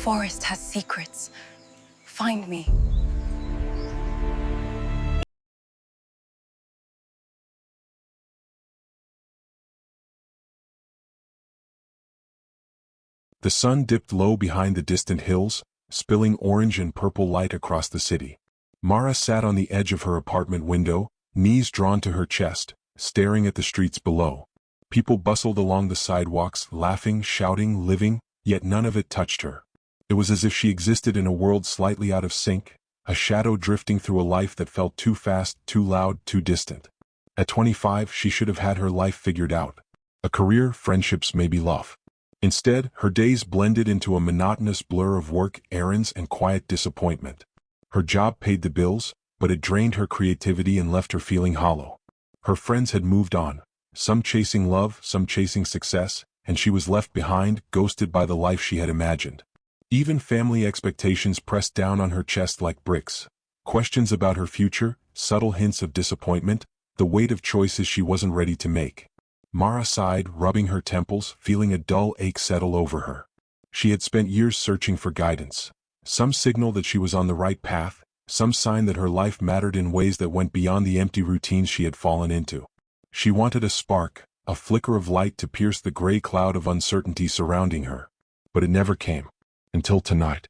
forest has secrets. Find me. The sun dipped low behind the distant hills, spilling orange and purple light across the city. Mara sat on the edge of her apartment window, knees drawn to her chest, staring at the streets below. People bustled along the sidewalks, laughing, shouting, living, yet none of it touched her. It was as if she existed in a world slightly out of sync, a shadow drifting through a life that felt too fast, too loud, too distant. At 25, she should have had her life figured out. A career, friendships, maybe love. Instead, her days blended into a monotonous blur of work, errands, and quiet disappointment. Her job paid the bills, but it drained her creativity and left her feeling hollow. Her friends had moved on, some chasing love, some chasing success, and she was left behind, ghosted by the life she had imagined. Even family expectations pressed down on her chest like bricks. Questions about her future, subtle hints of disappointment, the weight of choices she wasn't ready to make. Mara sighed, rubbing her temples, feeling a dull ache settle over her. She had spent years searching for guidance. Some signal that she was on the right path, some sign that her life mattered in ways that went beyond the empty routines she had fallen into. She wanted a spark, a flicker of light to pierce the gray cloud of uncertainty surrounding her. But it never came. Until tonight.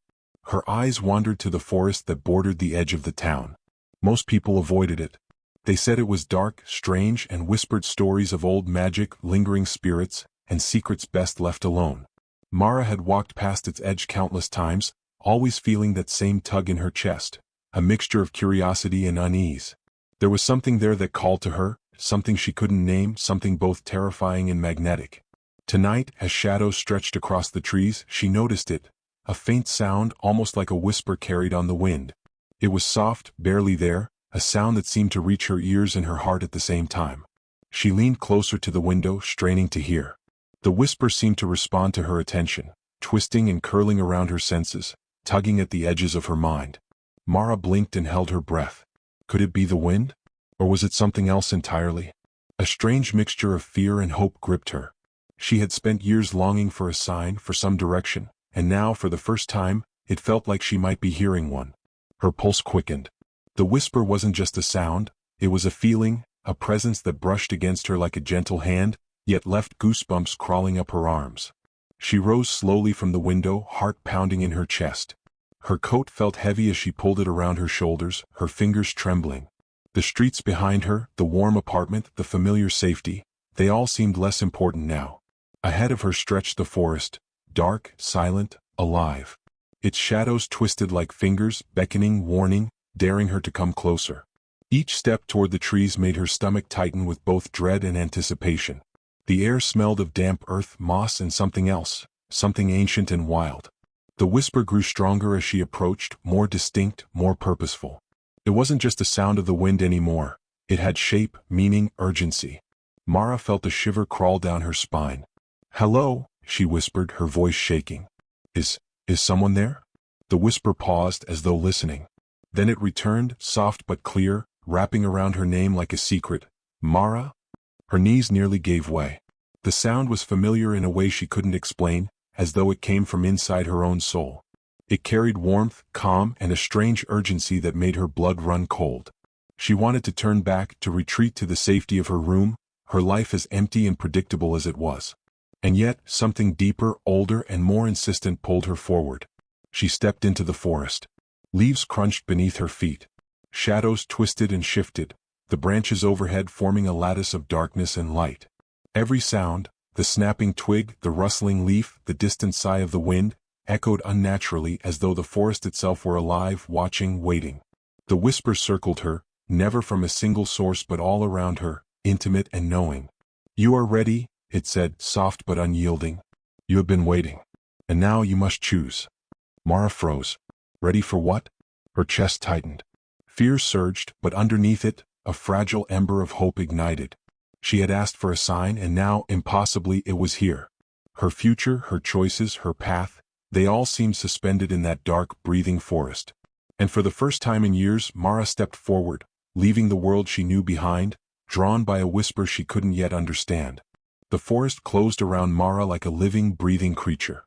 Her eyes wandered to the forest that bordered the edge of the town. Most people avoided it. They said it was dark, strange, and whispered stories of old magic, lingering spirits, and secrets best left alone. Mara had walked past its edge countless times, always feeling that same tug in her chest, a mixture of curiosity and unease. There was something there that called to her, something she couldn't name, something both terrifying and magnetic. Tonight, as shadows stretched across the trees, she noticed it, a faint sound almost like a whisper carried on the wind. It was soft, barely there, a sound that seemed to reach her ears and her heart at the same time. She leaned closer to the window, straining to hear. The whisper seemed to respond to her attention, twisting and curling around her senses, tugging at the edges of her mind. Mara blinked and held her breath. Could it be the wind? Or was it something else entirely? A strange mixture of fear and hope gripped her. She had spent years longing for a sign, for some direction, and now, for the first time, it felt like she might be hearing one. Her pulse quickened. The whisper wasn't just a sound, it was a feeling, a presence that brushed against her like a gentle hand, yet left goosebumps crawling up her arms. She rose slowly from the window, heart pounding in her chest. Her coat felt heavy as she pulled it around her shoulders, her fingers trembling. The streets behind her, the warm apartment, the familiar safety, they all seemed less important now. Ahead of her stretched the forest, dark, silent, alive. Its shadows twisted like fingers, beckoning, warning, daring her to come closer. Each step toward the trees made her stomach tighten with both dread and anticipation. The air smelled of damp earth, moss, and something else, something ancient and wild. The whisper grew stronger as she approached, more distinct, more purposeful. It wasn't just the sound of the wind anymore. It had shape, meaning, urgency. Mara felt a shiver crawl down her spine. "Hello," she whispered, her voice shaking. Is someone there?" The whisper paused as though listening. Then it returned, soft but clear, wrapping around her name like a secret. "Mara?" Her knees nearly gave way. The sound was familiar in a way she couldn't explain, as though it came from inside her own soul. It carried warmth, calm, and a strange urgency that made her blood run cold. She wanted to turn back, to retreat to the safety of her room, her life as empty and predictable as it was. And yet, something deeper, older, and more insistent pulled her forward. She stepped into the forest. Leaves crunched beneath her feet. Shadows twisted and shifted, the branches overhead forming a lattice of darkness and light. Every sound, the snapping twig, the rustling leaf, the distant sigh of the wind, echoed unnaturally as though the forest itself were alive, watching, waiting. The whisper circled her, never from a single source but all around her, intimate and knowing. "You are ready," it said, soft but unyielding. "You have been waiting. And now you must choose." Mara froze. Ready for what? Her chest tightened. Fear surged, but underneath it, a fragile ember of hope ignited. She had asked for a sign, and now, impossibly, it was here. Her future, her choices, her path, they all seemed suspended in that dark, breathing forest. And for the first time in years, Mara stepped forward, leaving the world she knew behind, drawn by a whisper she couldn't yet understand. The forest closed around Mara like a living, breathing creature.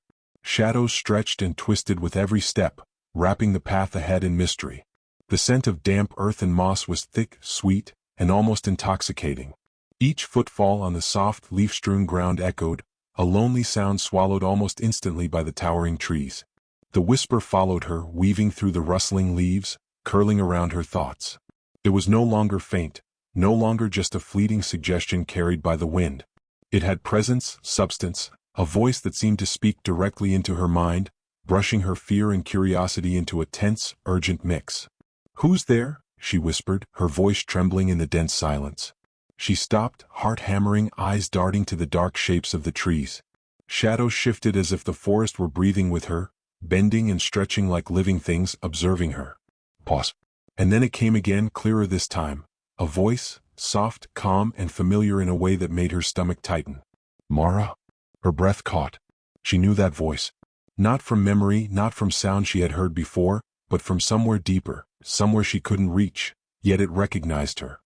Shadows stretched and twisted with every step, wrapping the path ahead in mystery. The scent of damp earth and moss was thick, sweet, and almost intoxicating. Each footfall on the soft, leaf-strewn ground echoed, a lonely sound swallowed almost instantly by the towering trees. The whisper followed her, weaving through the rustling leaves, curling around her thoughts. It was no longer faint, no longer just a fleeting suggestion carried by the wind. It had presence, substance, a voice that seemed to speak directly into her mind, brushing her fear and curiosity into a tense, urgent mix. "Who's there?" she whispered, her voice trembling in the dense silence. She stopped, heart hammering, eyes darting to the dark shapes of the trees. Shadows shifted as if the forest were breathing with her, bending and stretching like living things, observing her. Pause. And then it came again, clearer this time. A voice, soft, calm, and familiar in a way that made her stomach tighten. "Mara?" Her breath caught. She knew that voice. Not from memory, not from sound she had heard before, but from somewhere deeper, somewhere she couldn't reach, yet it recognized her.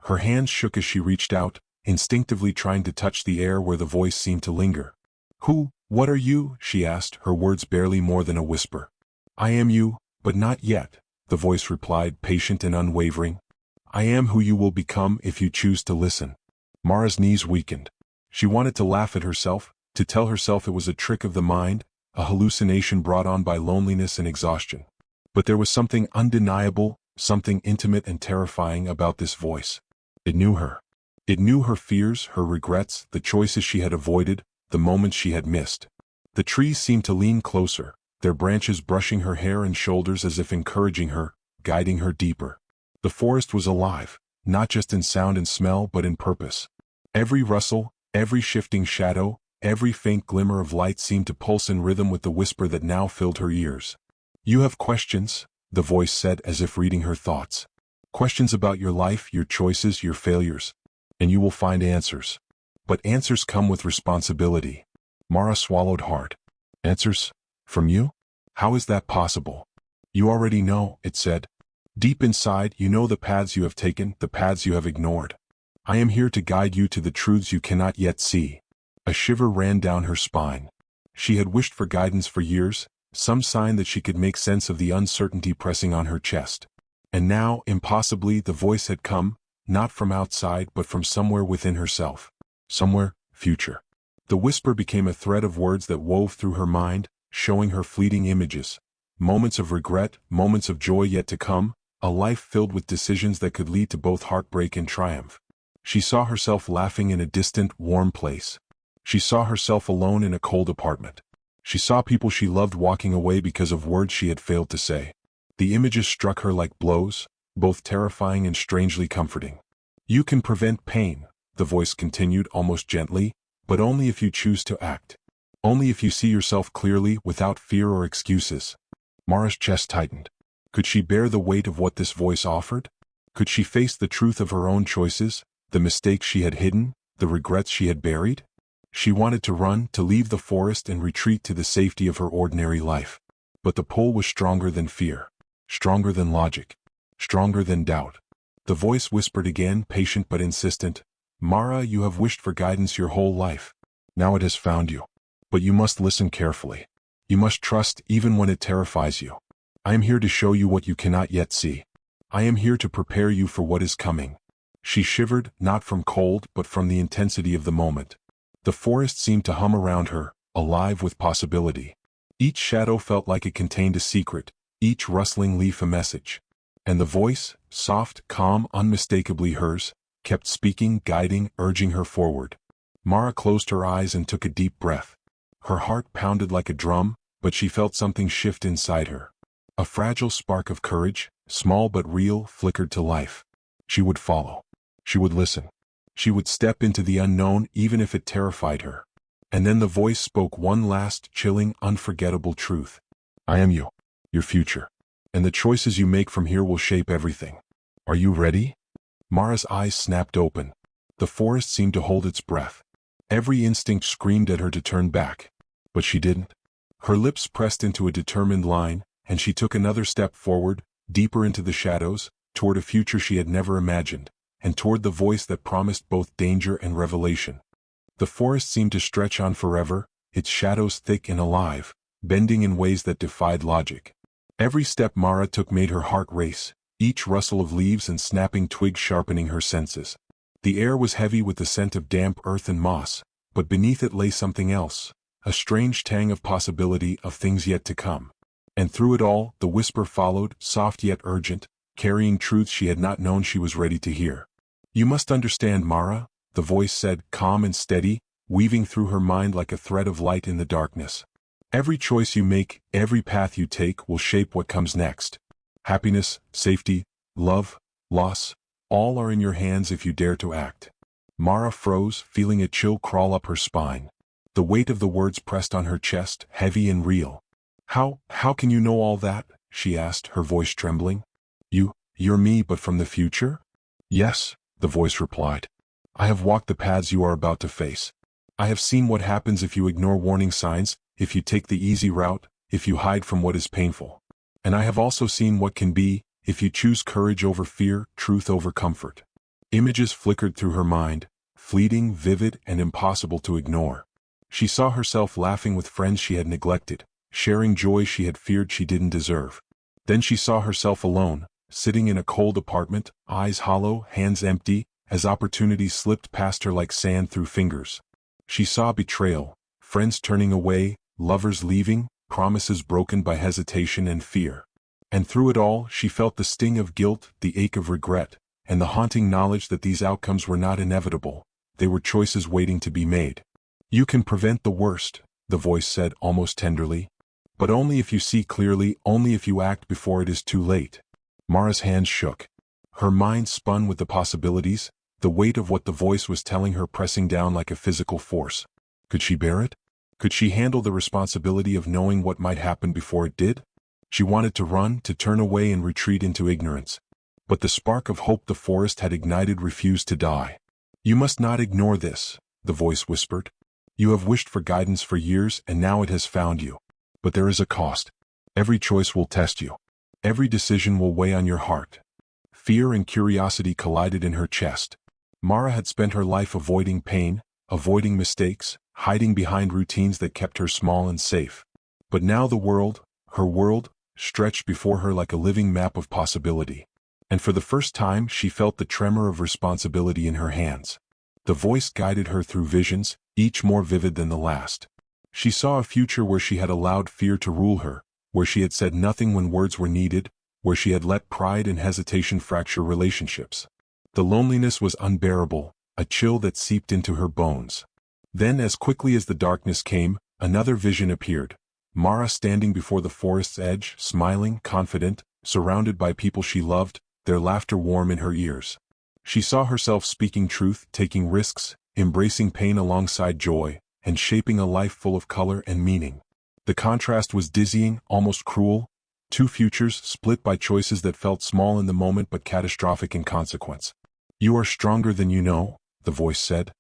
Her hands shook as she reached out, instinctively trying to touch the air where the voice seemed to linger. What are you?" she asked, her words barely more than a whisper. "I am you, but not yet," the voice replied, patient and unwavering. "I am who you will become if you choose to listen." Mara's knees weakened. She wanted to laugh at herself, to tell herself it was a trick of the mind, a hallucination brought on by loneliness and exhaustion. But there was something undeniable, something intimate and terrifying about this voice. It knew her. It knew her fears, her regrets, the choices she had avoided, the moments she had missed. The trees seemed to lean closer, their branches brushing her hair and shoulders as if encouraging her, guiding her deeper. The forest was alive, not just in sound and smell but in purpose. Every rustle, every shifting shadow, every faint glimmer of light seemed to pulse in rhythm with the whisper that now filled her ears. "You have questions," the voice said as if reading her thoughts. "Questions about your life, your choices, your failures. And you will find answers. But answers come with responsibility." Mara swallowed hard. "Answers? From you? How is that possible?" "You already know," it said. "Deep inside, you know the paths you have taken, the paths you have ignored. I am here to guide you to the truths you cannot yet see." A shiver ran down her spine. She had wished for guidance for years, some sign that she could make sense of the uncertainty pressing on her chest. And now, impossibly, the voice had come, not from outside but from somewhere within herself. Somewhere, future. The whisper became a thread of words that wove through her mind, showing her fleeting images. Moments of regret, moments of joy yet to come, a life filled with decisions that could lead to both heartbreak and triumph. She saw herself laughing in a distant, warm place. She saw herself alone in a cold apartment. She saw people she loved walking away because of words she had failed to say. The images struck her like blows, both terrifying and strangely comforting. "You can prevent pain," the voice continued almost gently, "but only if you choose to act. Only if you see yourself clearly, without fear or excuses." Mara's chest tightened. Could she bear the weight of what this voice offered? Could she face the truth of her own choices, the mistakes she had hidden, the regrets she had buried? She wanted to run, to leave the forest and retreat to the safety of her ordinary life. But the pull was stronger than fear, stronger than logic, stronger than doubt. The voice whispered again, patient but insistent, "Mara, you have wished for guidance your whole life. Now it has found you. But you must listen carefully. You must trust even when it terrifies you. I am here to show you what you cannot yet see. I am here to prepare you for what is coming." She shivered, not from cold but from the intensity of the moment. The forest seemed to hum around her, alive with possibility. Each shadow felt like it contained a secret, each rustling leaf a message. And the voice, soft, calm, unmistakably hers, kept speaking, guiding, urging her forward. Mara closed her eyes and took a deep breath. Her heart pounded like a drum, but she felt something shift inside her. A fragile spark of courage, small but real, flickered to life. She would follow. She would listen. She would step into the unknown even if it terrified her. And then the voice spoke one last, chilling, unforgettable truth. "I am you, your future. And the choices you make from here will shape everything. Are you ready?" Mara's eyes snapped open. The forest seemed to hold its breath. Every instinct screamed at her to turn back. But she didn't. Her lips pressed into a determined line, and she took another step forward, deeper into the shadows, toward a future she had never imagined, and toward the voice that promised both danger and revelation. The forest seemed to stretch on forever, its shadows thick and alive, bending in ways that defied logic. Every step Mara took made her heart race, each rustle of leaves and snapping twigs sharpening her senses. The air was heavy with the scent of damp earth and moss, but beneath it lay something else, a strange tang of possibility of things yet to come. And through it all, the whisper followed, soft yet urgent, carrying truths she had not known she was ready to hear. "You must understand, Mara," the voice said, calm and steady, weaving through her mind like a thread of light in the darkness. "Every choice you make, every path you take will shape what comes next. Happiness, safety, love, loss, all are in your hands if you dare to act." Mara froze, feeling a chill crawl up her spine. The weight of the words pressed on her chest, heavy and real. How can you know all that?" she asked, her voice trembling. You're me, but from the future?" "Yes," the voice replied. "I have walked the paths you are about to face. I have seen what happens if you ignore warning signs, if you take the easy route, if you hide from what is painful. And I have also seen what can be, if you choose courage over fear, truth over comfort." Images flickered through her mind, fleeting, vivid, and impossible to ignore. She saw herself laughing with friends she had neglected, sharing joy she had feared she didn't deserve. Then she saw herself alone, sitting in a cold apartment, eyes hollow, hands empty, as opportunities slipped past her like sand through fingers. She saw betrayal, friends turning away, lovers leaving, promises broken by hesitation and fear. And through it all, she felt the sting of guilt, the ache of regret, and the haunting knowledge that these outcomes were not inevitable, they were choices waiting to be made. "You can prevent the worst," the voice said almost tenderly. "But only if you see clearly, only if you act before it is too late." Mara's hands shook. Her mind spun with the possibilities, the weight of what the voice was telling her pressing down like a physical force. Could she bear it? Could she handle the responsibility of knowing what might happen before it did? She wanted to run, to turn away and retreat into ignorance. But the spark of hope the forest had ignited refused to die. "You must not ignore this," the voice whispered. "You have wished for guidance for years and now it has found you. But there is a cost. Every choice will test you. Every decision will weigh on your heart." Fear and curiosity collided in her chest. Mara had spent her life avoiding pain, avoiding mistakes, hiding behind routines that kept her small and safe. But now the world, her world, stretched before her like a living map of possibility. And for the first time she felt the tremor of responsibility in her hands. The voice guided her through visions, each more vivid than the last. She saw a future where she had allowed fear to rule her, where she had said nothing when words were needed, where she had let pride and hesitation fracture relationships. The loneliness was unbearable, a chill that seeped into her bones. Then, as quickly as the darkness came, another vision appeared. Mara standing before the forest's edge, smiling, confident, surrounded by people she loved, their laughter warm in her ears. She saw herself speaking truth, taking risks, embracing pain alongside joy, and shaping a life full of color and meaning. The contrast was dizzying, almost cruel. Two futures split by choices that felt small in the moment but catastrophic in consequence. "You are stronger than you know," the voice said.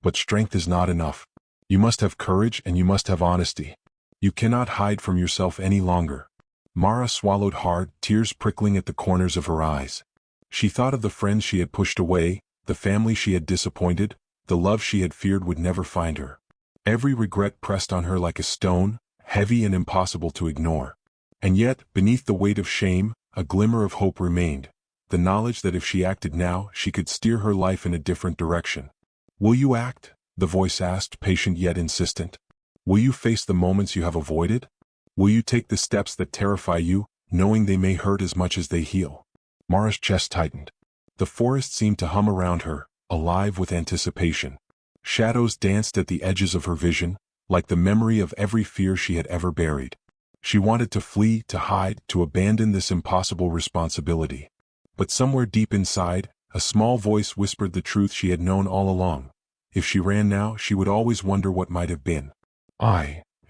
"But strength is not enough. You must have courage and you must have honesty. You cannot hide from yourself any longer." Mara swallowed hard, tears prickling at the corners of her eyes. She thought of the friends she had pushed away, the family she had disappointed, the love she had feared would never find her. Every regret pressed on her like a stone, heavy and impossible to ignore. And yet, beneath the weight of shame, a glimmer of hope remained, the knowledge that if she acted now, she could steer her life in a different direction. "Will you act?" the voice asked, patient yet insistent. "Will you face the moments you have avoided? Will you take the steps that terrify you, knowing they may hurt as much as they heal?" Mara's chest tightened. The forest seemed to hum around her, alive with anticipation. Shadows danced at the edges of her vision, like the memory of every fear she had ever buried. She wanted to flee, to hide, to abandon this impossible responsibility. But somewhere deep inside, a small voice whispered the truth she had known all along. If she ran now, she would always wonder what might have been.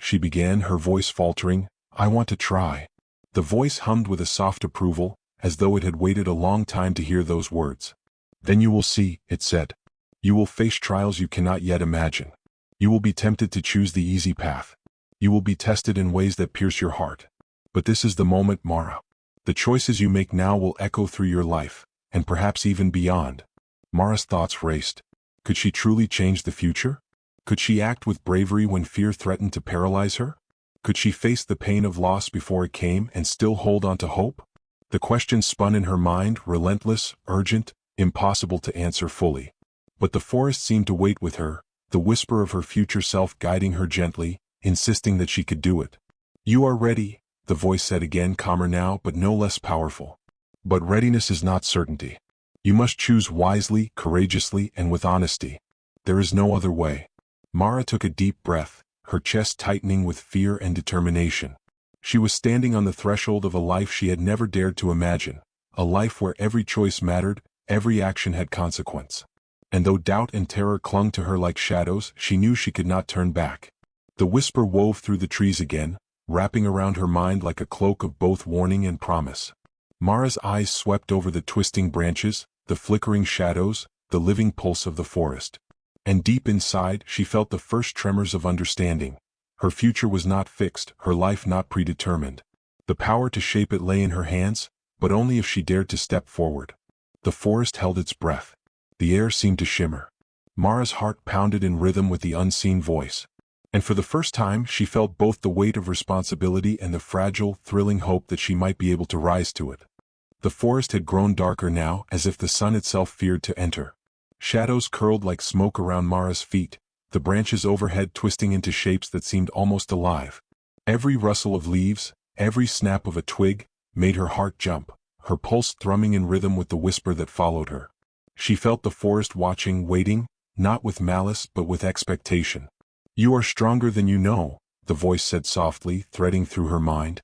She began, her voice faltering, "I want to try." The voice hummed with a soft approval, as though it had waited a long time to hear those words. "Then you will see," it said. "You will face trials you cannot yet imagine. You will be tempted to choose the easy path. You will be tested in ways that pierce your heart. But this is the moment, Mara. The choices you make now will echo through your life, and perhaps even beyond." Mara's thoughts raced. Could she truly change the future? Could she act with bravery when fear threatened to paralyze her? Could she face the pain of loss before it came and still hold on to hope? The question spun in her mind, relentless, urgent, impossible to answer fully. But the forest seemed to wait with her, the whisper of her future self guiding her gently, insisting that she could do it. "You are ready," the voice said again, calmer now but no less powerful. "But readiness is not certainty. You must choose wisely, courageously, and with honesty. There is no other way." Mara took a deep breath, her chest tightening with fear and determination. She was standing on the threshold of a life she had never dared to imagine, a life where every choice mattered, every action had consequence. And though doubt and terror clung to her like shadows, she knew she could not turn back. The whisper wove through the trees again, wrapping around her mind like a cloak of both warning and promise. Mara's eyes swept over the twisting branches, the flickering shadows, the living pulse of the forest. And deep inside, she felt the first tremors of understanding. Her future was not fixed, her life not predetermined. The power to shape it lay in her hands, but only if she dared to step forward. The forest held its breath. The air seemed to shimmer. Mara's heart pounded in rhythm with the unseen voice. And for the first time, she felt both the weight of responsibility and the fragile, thrilling hope that she might be able to rise to it. The forest had grown darker now, as if the sun itself feared to enter. Shadows curled like smoke around Mara's feet, the branches overhead twisting into shapes that seemed almost alive. Every rustle of leaves, every snap of a twig, made her heart jump, her pulse thrumming in rhythm with the whisper that followed her. She felt the forest watching, waiting, not with malice but with expectation. "You are stronger than you know," the voice said softly, threading through her mind.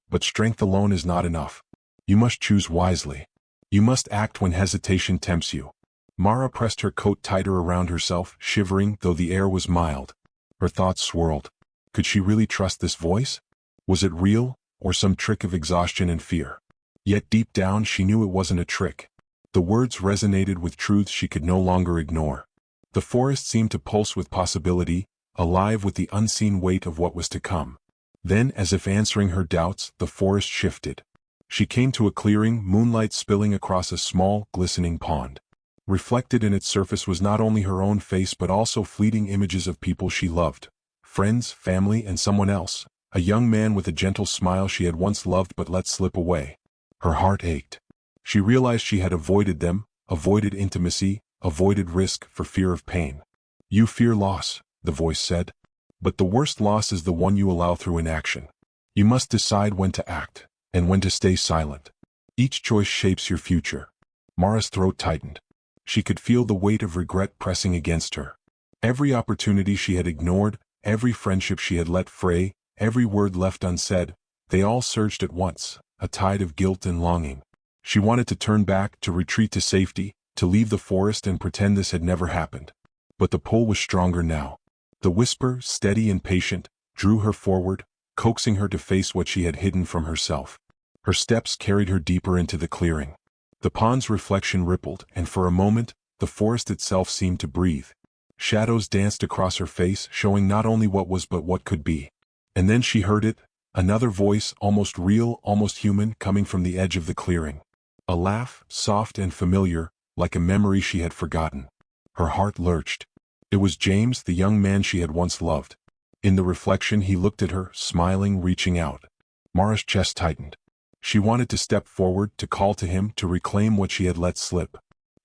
"But strength alone is not enough. You must choose wisely. You must act when hesitation tempts you." Mara pressed her coat tighter around herself, shivering though the air was mild. Her thoughts swirled. Could she really trust this voice? Was it real, or some trick of exhaustion and fear? Yet deep down she knew it wasn't a trick. The words resonated with truths she could no longer ignore. The forest seemed to pulse with possibility, alive with the unseen weight of what was to come. Then, as if answering her doubts, the forest shifted. She came to a clearing, moonlight spilling across a small, glistening pond. Reflected in its surface was not only her own face but also fleeting images of people she loved. Friends, family, and someone else. A young man with a gentle smile she had once loved but let slip away. Her heart ached. She realized she had avoided them, avoided intimacy, avoided risk for fear of pain. "You fear loss," the voice said. "But the worst loss is the one you allow through inaction. You must decide when to act, and when to stay silent. Each choice shapes your future." Mara's throat tightened. She could feel the weight of regret pressing against her. Every opportunity she had ignored, every friendship she had let fray, every word left unsaid, they all surged at once, a tide of guilt and longing. She wanted to turn back, to retreat to safety, to leave the forest and pretend this had never happened. But the pull was stronger now. The whisper, steady and patient, drew her forward, coaxing her to face what she had hidden from herself. Her steps carried her deeper into the clearing. The pond's reflection rippled, and for a moment, the forest itself seemed to breathe. Shadows danced across her face, showing not only what was but what could be. And then she heard it, another voice, almost real, almost human, coming from the edge of the clearing. A laugh, soft and familiar, like a memory she had forgotten. Her heart lurched. It was James, the young man she had once loved. In the reflection he looked at her, smiling, reaching out. Mara's chest tightened. She wanted to step forward, to call to him, to reclaim what she had let slip.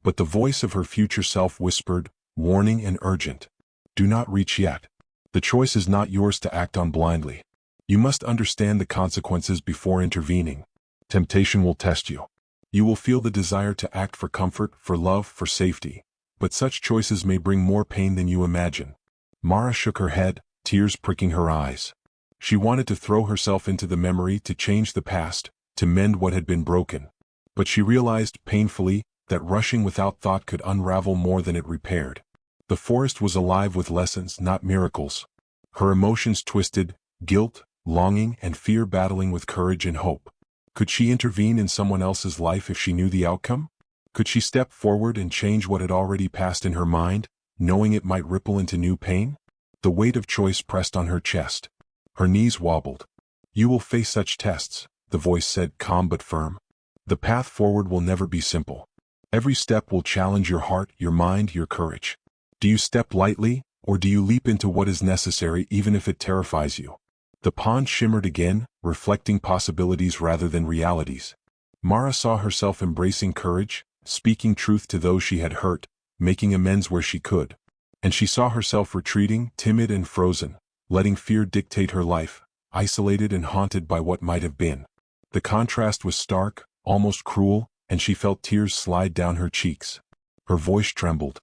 But the voice of her future self whispered, warning and urgent. "Do not reach yet. The choice is not yours to act on blindly. You must understand the consequences before intervening. Temptation will test you. You will feel the desire to act for comfort, for love, for safety. But such choices may bring more pain than you imagine." Mara shook her head, tears pricking her eyes. She wanted to throw herself into the memory, to change the past, to mend what had been broken. But she realized, painfully, that rushing without thought could unravel more than it repaired. The forest was alive with lessons, not miracles. Her emotions twisted, guilt, longing, and fear battling with courage and hope. Could she intervene in someone else's life if she knew the outcome? Could she step forward and change what had already passed in her mind, knowing it might ripple into new pain? The weight of choice pressed on her chest. Her knees wobbled. "You will face such tests," the voice said, calm but firm. "The path forward will never be simple. Every step will challenge your heart, your mind, your courage. Do you step lightly, or do you leap into what is necessary even if it terrifies you?" The pond shimmered again, reflecting possibilities rather than realities. Mara saw herself embracing courage, speaking truth to those she had hurt, making amends where she could. And she saw herself retreating, timid and frozen, letting fear dictate her life, isolated and haunted by what might have been. The contrast was stark, almost cruel, and she felt tears slide down her cheeks. Her voice trembled.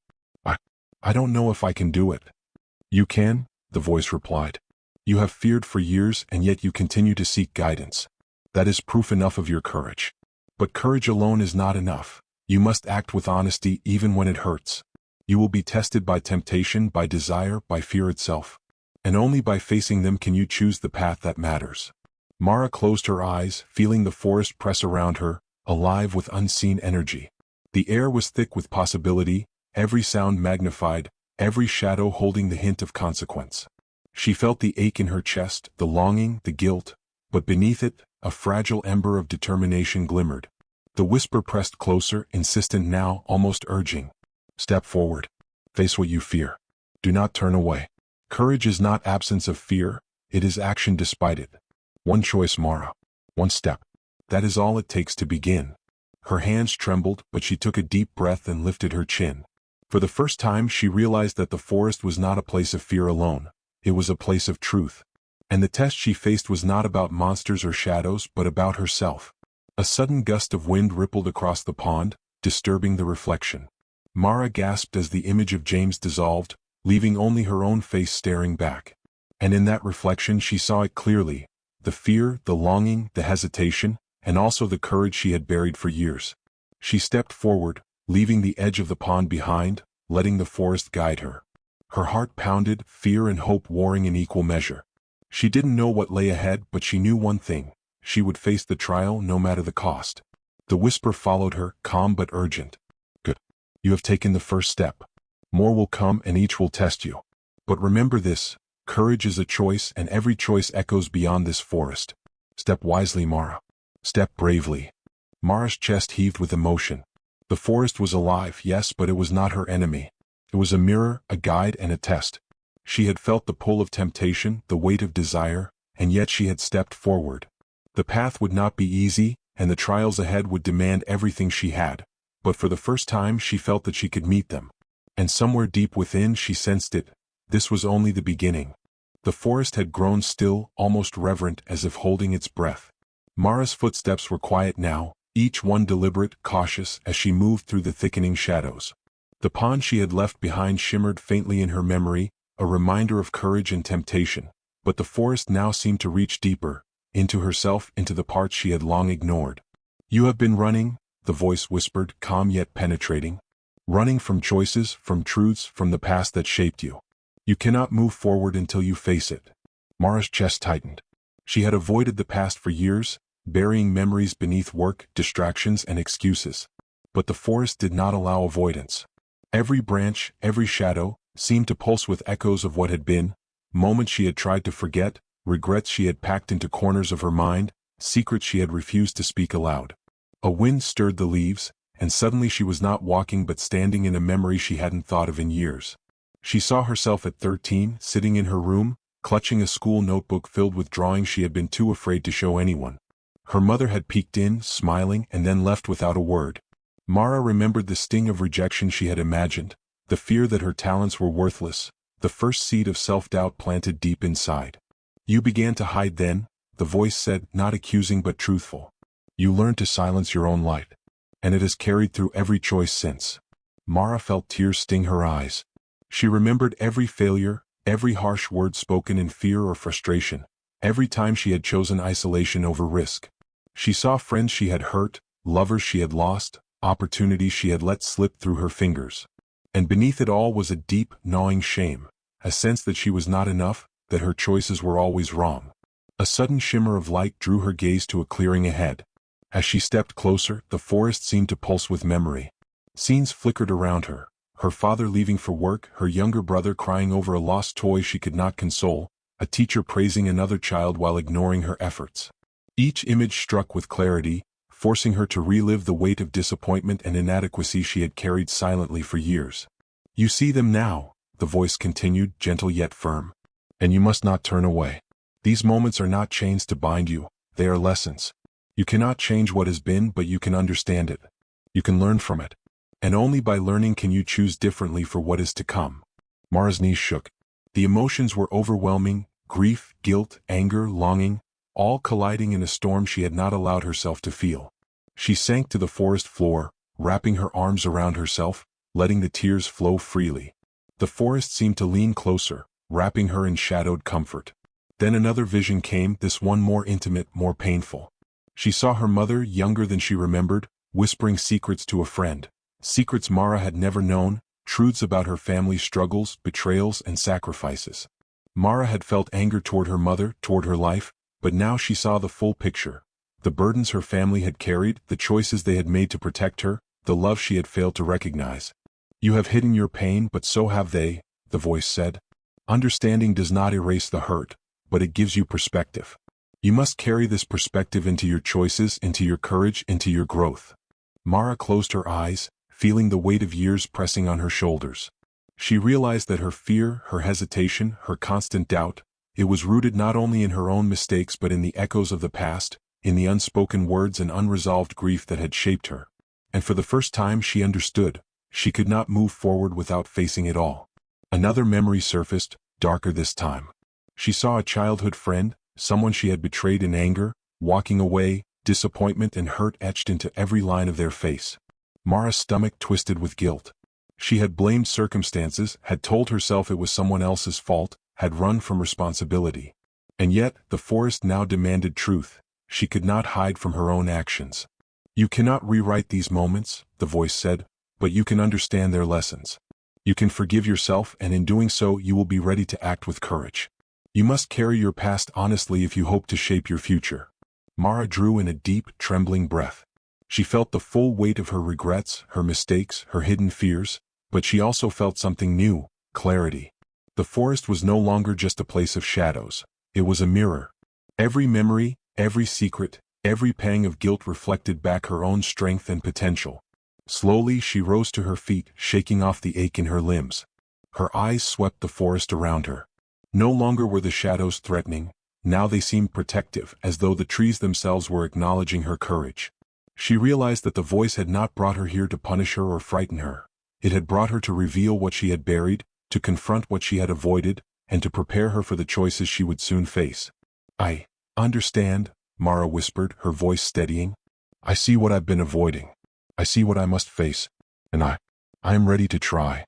I don't know if I can do it." "You can," the voice replied. "You have feared for years and yet you continue to seek guidance. That is proof enough of your courage. But courage alone is not enough. You must act with honesty even when it hurts. You will be tested by temptation, by desire, by fear itself. And only by facing them can you choose the path that matters." Mara closed her eyes, feeling the forest press around her, alive with unseen energy. The air was thick with possibility, every sound magnified, every shadow holding the hint of consequence. She felt the ache in her chest, the longing, the guilt, but beneath it, a fragile ember of determination glimmered. The whisper pressed closer, insistent now, almost urging. "Step forward. Face what you fear. Do not turn away. Courage is not absence of fear, it is action despite it. One choice, Mara. One step. That is all it takes to begin." Her hands trembled, but she took a deep breath and lifted her chin. For the first time she realized that the forest was not a place of fear alone, it was a place of truth. And the test she faced was not about monsters or shadows but about herself. A sudden gust of wind rippled across the pond, disturbing the reflection. Mara gasped as the image of James dissolved, leaving only her own face staring back. And in that reflection she saw it clearly, the fear, the longing, the hesitation, and also the courage she had buried for years. She stepped forward, leaving the edge of the pond behind, letting the forest guide her. Her heart pounded, fear and hope warring in equal measure. She didn't know what lay ahead, but she knew one thing: she would face the trial no matter the cost. The whisper followed her, calm but urgent. "Good. You have taken the first step. More will come and each will test you. But remember this, courage is a choice and every choice echoes beyond this forest. Step wisely, Mara. Step bravely." Mara's chest heaved with emotion. The forest was alive, yes, but it was not her enemy. It was a mirror, a guide, and a test. She had felt the pull of temptation, the weight of desire, and yet she had stepped forward. The path would not be easy, and the trials ahead would demand everything she had, but for the first time she felt that she could meet them. And somewhere deep within she sensed it. This was only the beginning. The forest had grown still, almost reverent, as if holding its breath. Mara's footsteps were quiet now, each one deliberate, cautious, as she moved through the thickening shadows. The pond she had left behind shimmered faintly in her memory, a reminder of courage and temptation, but the forest now seemed to reach deeper, into herself, into the parts she had long ignored. "You have been running," the voice whispered, calm yet penetrating. "Running from choices, from truths, from the past that shaped you. You cannot move forward until you face it." Mara's chest tightened. She had avoided the past for years, burying memories beneath work, distractions, and excuses. But the forest did not allow avoidance. Every branch, every shadow, seemed to pulse with echoes of what had been, moments she had tried to forget, regrets she had packed into corners of her mind, secrets she had refused to speak aloud. A wind stirred the leaves, and suddenly she was not walking but standing in a memory she hadn't thought of in years. She saw herself at 13, sitting in her room, clutching a school notebook filled with drawings she had been too afraid to show anyone. Her mother had peeked in, smiling, and then left without a word. Mara remembered the sting of rejection she had imagined, the fear that her talents were worthless, the first seed of self-doubt planted deep inside. "You began to hide then," the voice said, not accusing but truthful. "You learned to silence your own light. And it has carried through every choice since." Mara felt tears sting her eyes. She remembered every failure, every harsh word spoken in fear or frustration, every time she had chosen isolation over risk. She saw friends she had hurt, lovers she had lost, opportunities she had let slip through her fingers. And beneath it all was a deep, gnawing shame, a sense that she was not enough, that her choices were always wrong. A sudden shimmer of light drew her gaze to a clearing ahead. As she stepped closer, the forest seemed to pulse with memory. Scenes flickered around her. Her father leaving for work, her younger brother crying over a lost toy she could not console, a teacher praising another child while ignoring her efforts. Each image struck with clarity, forcing her to relive the weight of disappointment and inadequacy she had carried silently for years. "You see them now," the voice continued, gentle yet firm. "And you must not turn away. These moments are not chains to bind you, they are lessons. You cannot change what has been, but you can understand it. You can learn from it. And only by learning can you choose differently for what is to come. Mara's knees shook. The emotions were overwhelming: grief, guilt, anger, longing, all colliding in a storm she had not allowed herself to feel. She sank to the forest floor, wrapping her arms around herself, letting the tears flow freely. The forest seemed to lean closer, wrapping her in shadowed comfort. Then another vision came, this one more intimate, more painful. She saw her mother, younger than she remembered, whispering secrets to a friend. Secrets Mara had never known, truths about her family's struggles, betrayals, and sacrifices. Mara had felt anger toward her mother, toward her life, but now she saw the full picture. The burdens her family had carried, the choices they had made to protect her, the love she had failed to recognize. "You have hidden your pain, but so have they," the voice said. "Understanding does not erase the hurt, but it gives you perspective. You must carry this perspective into your choices, into your courage, into your growth." Mara closed her eyes, feeling the weight of years pressing on her shoulders. She realized that her fear, her hesitation, her constant doubt, it was rooted not only in her own mistakes but in the echoes of the past, in the unspoken words and unresolved grief that had shaped her. And for the first time she understood. She could not move forward without facing it all. Another memory surfaced, darker this time. She saw a childhood friend, someone she had betrayed in anger, walking away, disappointment and hurt etched into every line of their face. Mara's stomach twisted with guilt. She had blamed circumstances, had told herself it was someone else's fault, had run from responsibility. And yet, the forest now demanded truth. She could not hide from her own actions. "You cannot rewrite these moments," the voice said, "but you can understand their lessons. You can forgive yourself, and in doing so you will be ready to act with courage. You must carry your past honestly if you hope to shape your future." Mara drew in a deep, trembling breath. She felt the full weight of her regrets, her mistakes, her hidden fears, but she also felt something new: clarity. The forest was no longer just a place of shadows. It was a mirror. Every memory, every secret, every pang of guilt reflected back her own strength and potential. Slowly she rose to her feet, shaking off the ache in her limbs. Her eyes swept the forest around her. No longer were the shadows threatening, now they seemed protective, as though the trees themselves were acknowledging her courage. She realized that the voice had not brought her here to punish her or frighten her. It had brought her to reveal what she had buried, to confront what she had avoided, and to prepare her for the choices she would soon face. "I understand," Mara whispered, her voice steadying. "I see what I've been avoiding. I see what I must face, and I am ready to try."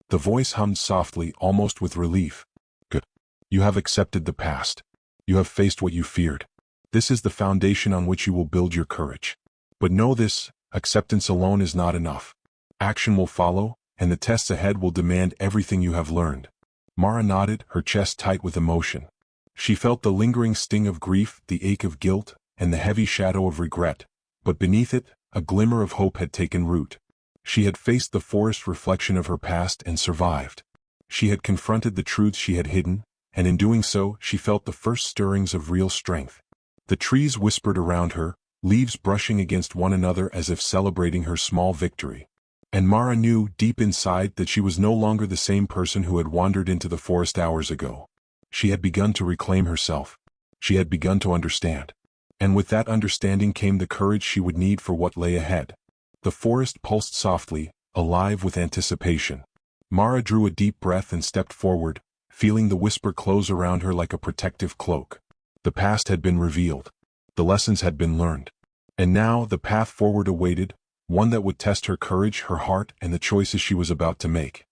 The voice hummed softly, almost with relief. "Good. You have accepted the past. You have faced what you feared. This is the foundation on which you will build your courage. But know this: acceptance alone is not enough. Action will follow, and the tests ahead will demand everything you have learned." Mara nodded, her chest tight with emotion. She felt the lingering sting of grief, the ache of guilt, and the heavy shadow of regret, but beneath it, a glimmer of hope had taken root. She had faced the forest reflection of her past and survived. She had confronted the truths she had hidden, and in doing so, she felt the first stirrings of real strength. The trees whispered around her, leaves brushing against one another as if celebrating her small victory. And Mara knew, deep inside, that she was no longer the same person who had wandered into the forest hours ago. She had begun to reclaim herself. She had begun to understand. And with that understanding came the courage she would need for what lay ahead. The forest pulsed softly, alive with anticipation. Mara drew a deep breath and stepped forward, feeling the whisper close around her like a protective cloak. The past had been revealed. The lessons had been learned. And now the path forward awaited, one that would test her courage, her heart, and the choices she was about to make.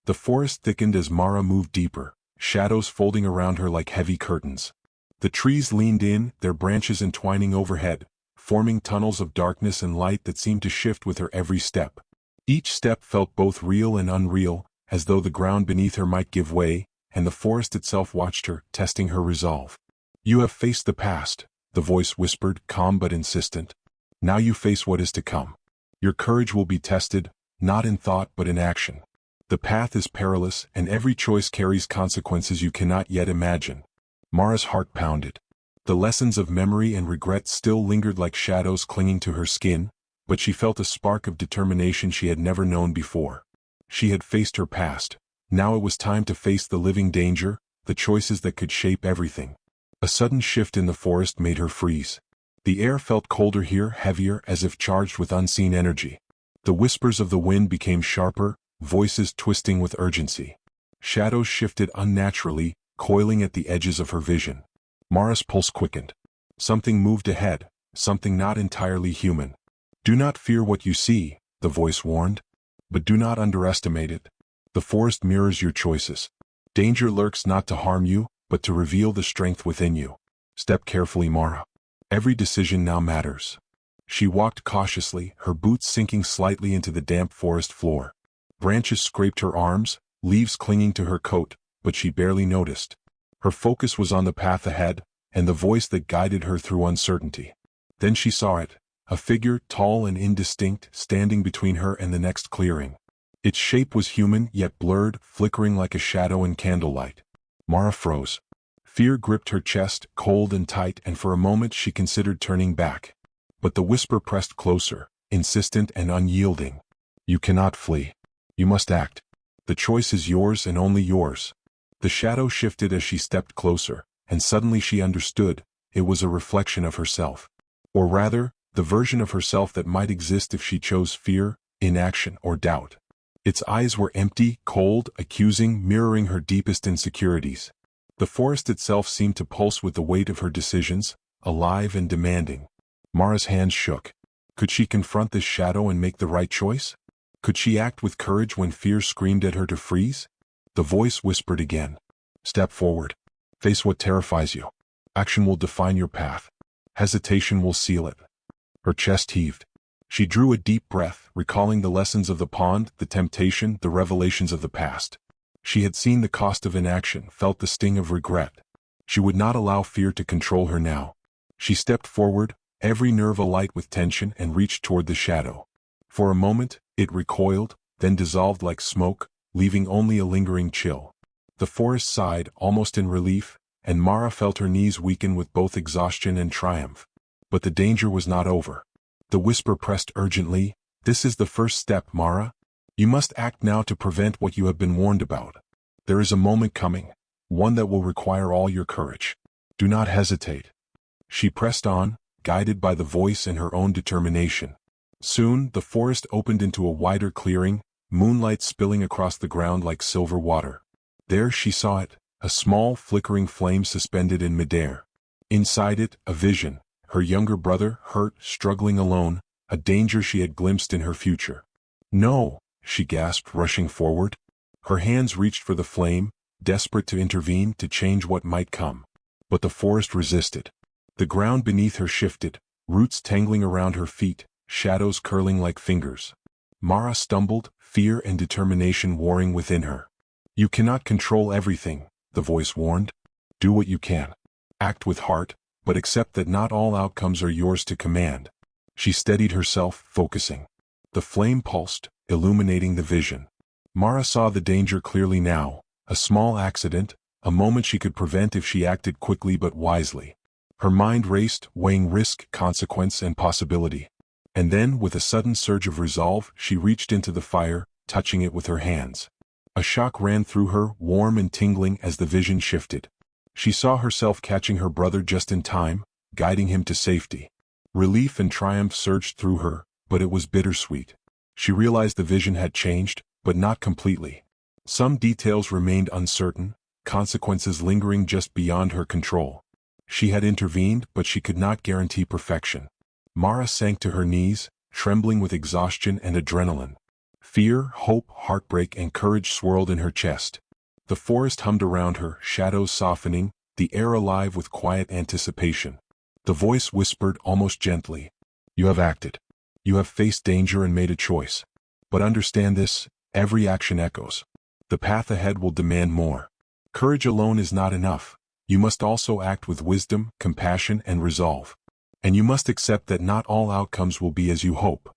The forest thickened as Mara moved deeper, shadows folding around her like heavy curtains. The trees leaned in, their branches entwining overhead, forming tunnels of darkness and light that seemed to shift with her every step. Each step felt both real and unreal, as though the ground beneath her might give way, and the forest itself watched her, testing her resolve. "You have faced the past," the voice whispered, calm but insistent. "Now you face what is to come. Your courage will be tested, not in thought but in action. The path is perilous, and every choice carries consequences you cannot yet imagine." Mara's heart pounded. The lessons of memory and regret still lingered like shadows clinging to her skin, but she felt a spark of determination she had never known before. She had faced her past. Now it was time to face the living danger, the choices that could shape everything. A sudden shift in the forest made her freeze. The air felt colder here, heavier, as if charged with unseen energy. The whispers of the wind became sharper, voices twisting with urgency. Shadows shifted unnaturally, coiling at the edges of her vision. Mara's pulse quickened. Something moved ahead, something not entirely human. "Do not fear what you see," the voice warned. "But do not underestimate it. The forest mirrors your choices. Danger lurks not to harm you, but to reveal the strength within you. Step carefully, Mara. Every decision now matters." She walked cautiously, her boots sinking slightly into the damp forest floor. Branches scraped her arms, leaves clinging to her coat, but she barely noticed. Her focus was on the path ahead, and the voice that guided her through uncertainty. Then she saw it, a figure tall and indistinct, standing between her and the next clearing. Its shape was human, yet blurred, flickering like a shadow in candlelight. Mara froze. Fear gripped her chest, cold and tight, and for a moment she considered turning back. But the whisper pressed closer, insistent and unyielding. "You cannot flee. You must act. The choice is yours and only yours." The shadow shifted as she stepped closer, and suddenly she understood. It was a reflection of herself. Or rather, the version of herself that might exist if she chose fear, inaction, or doubt. Its eyes were empty, cold, accusing, mirroring her deepest insecurities. The forest itself seemed to pulse with the weight of her decisions, alive and demanding. Mara's hands shook. Could she confront this shadow and make the right choice? Could she act with courage when fear screamed at her to freeze? The voice whispered again. "Step forward. Face what terrifies you. Action will define your path. Hesitation will seal it." Her chest heaved. She drew a deep breath, recalling the lessons of the pond, the temptation, the revelations of the past. She had seen the cost of inaction, felt the sting of regret. She would not allow fear to control her now. She stepped forward, every nerve alight with tension, and reached toward the shadow. For a moment, it recoiled, then dissolved like smoke, leaving only a lingering chill. The forest sighed, almost in relief, and Mara felt her knees weaken with both exhaustion and triumph. But the danger was not over. The whisper pressed urgently, "This is the first step, Mara. You must act now to prevent what you have been warned about. There is a moment coming, one that will require all your courage. Do not hesitate." She pressed on, guided by the voice and her own determination. Soon, the forest opened into a wider clearing, moonlight spilling across the ground like silver water. There she saw it, a small, flickering flame suspended in midair. Inside it, a vision, her younger brother, hurt, struggling alone, a danger she had glimpsed in her future. "No," she gasped, rushing forward. Her hands reached for the flame, desperate to intervene, to change what might come. But the forest resisted. The ground beneath her shifted, roots tangling around her feet, shadows curling like fingers. Mara stumbled, fear and determination warring within her. "You cannot control everything," the voice warned. "Do what you can. Act with heart, but accept that not all outcomes are yours to command." She steadied herself, focusing. The flame pulsed, illuminating the vision. Mara saw the danger clearly now, a small accident, a moment she could prevent if she acted quickly but wisely. Her mind raced, weighing risk, consequence, and possibility. And then, with a sudden surge of resolve, she reached into the fire, touching it with her hands. A shock ran through her, warm and tingling as the vision shifted. She saw herself catching her brother just in time, guiding him to safety. Relief and triumph surged through her, but it was bittersweet. She realized the vision had changed, but not completely. Some details remained uncertain, consequences lingering just beyond her control. She had intervened, but she could not guarantee perfection. Mara sank to her knees, trembling with exhaustion and adrenaline. Fear, hope, heartbreak, and courage swirled in her chest. The forest hummed around her, shadows softening, the air alive with quiet anticipation. The voice whispered almost gently, "You have acted. You have faced danger and made a choice. But understand this, every action echoes. The path ahead will demand more. Courage alone is not enough. You must also act with wisdom, compassion, and resolve. And you must accept that not all outcomes will be as you hope."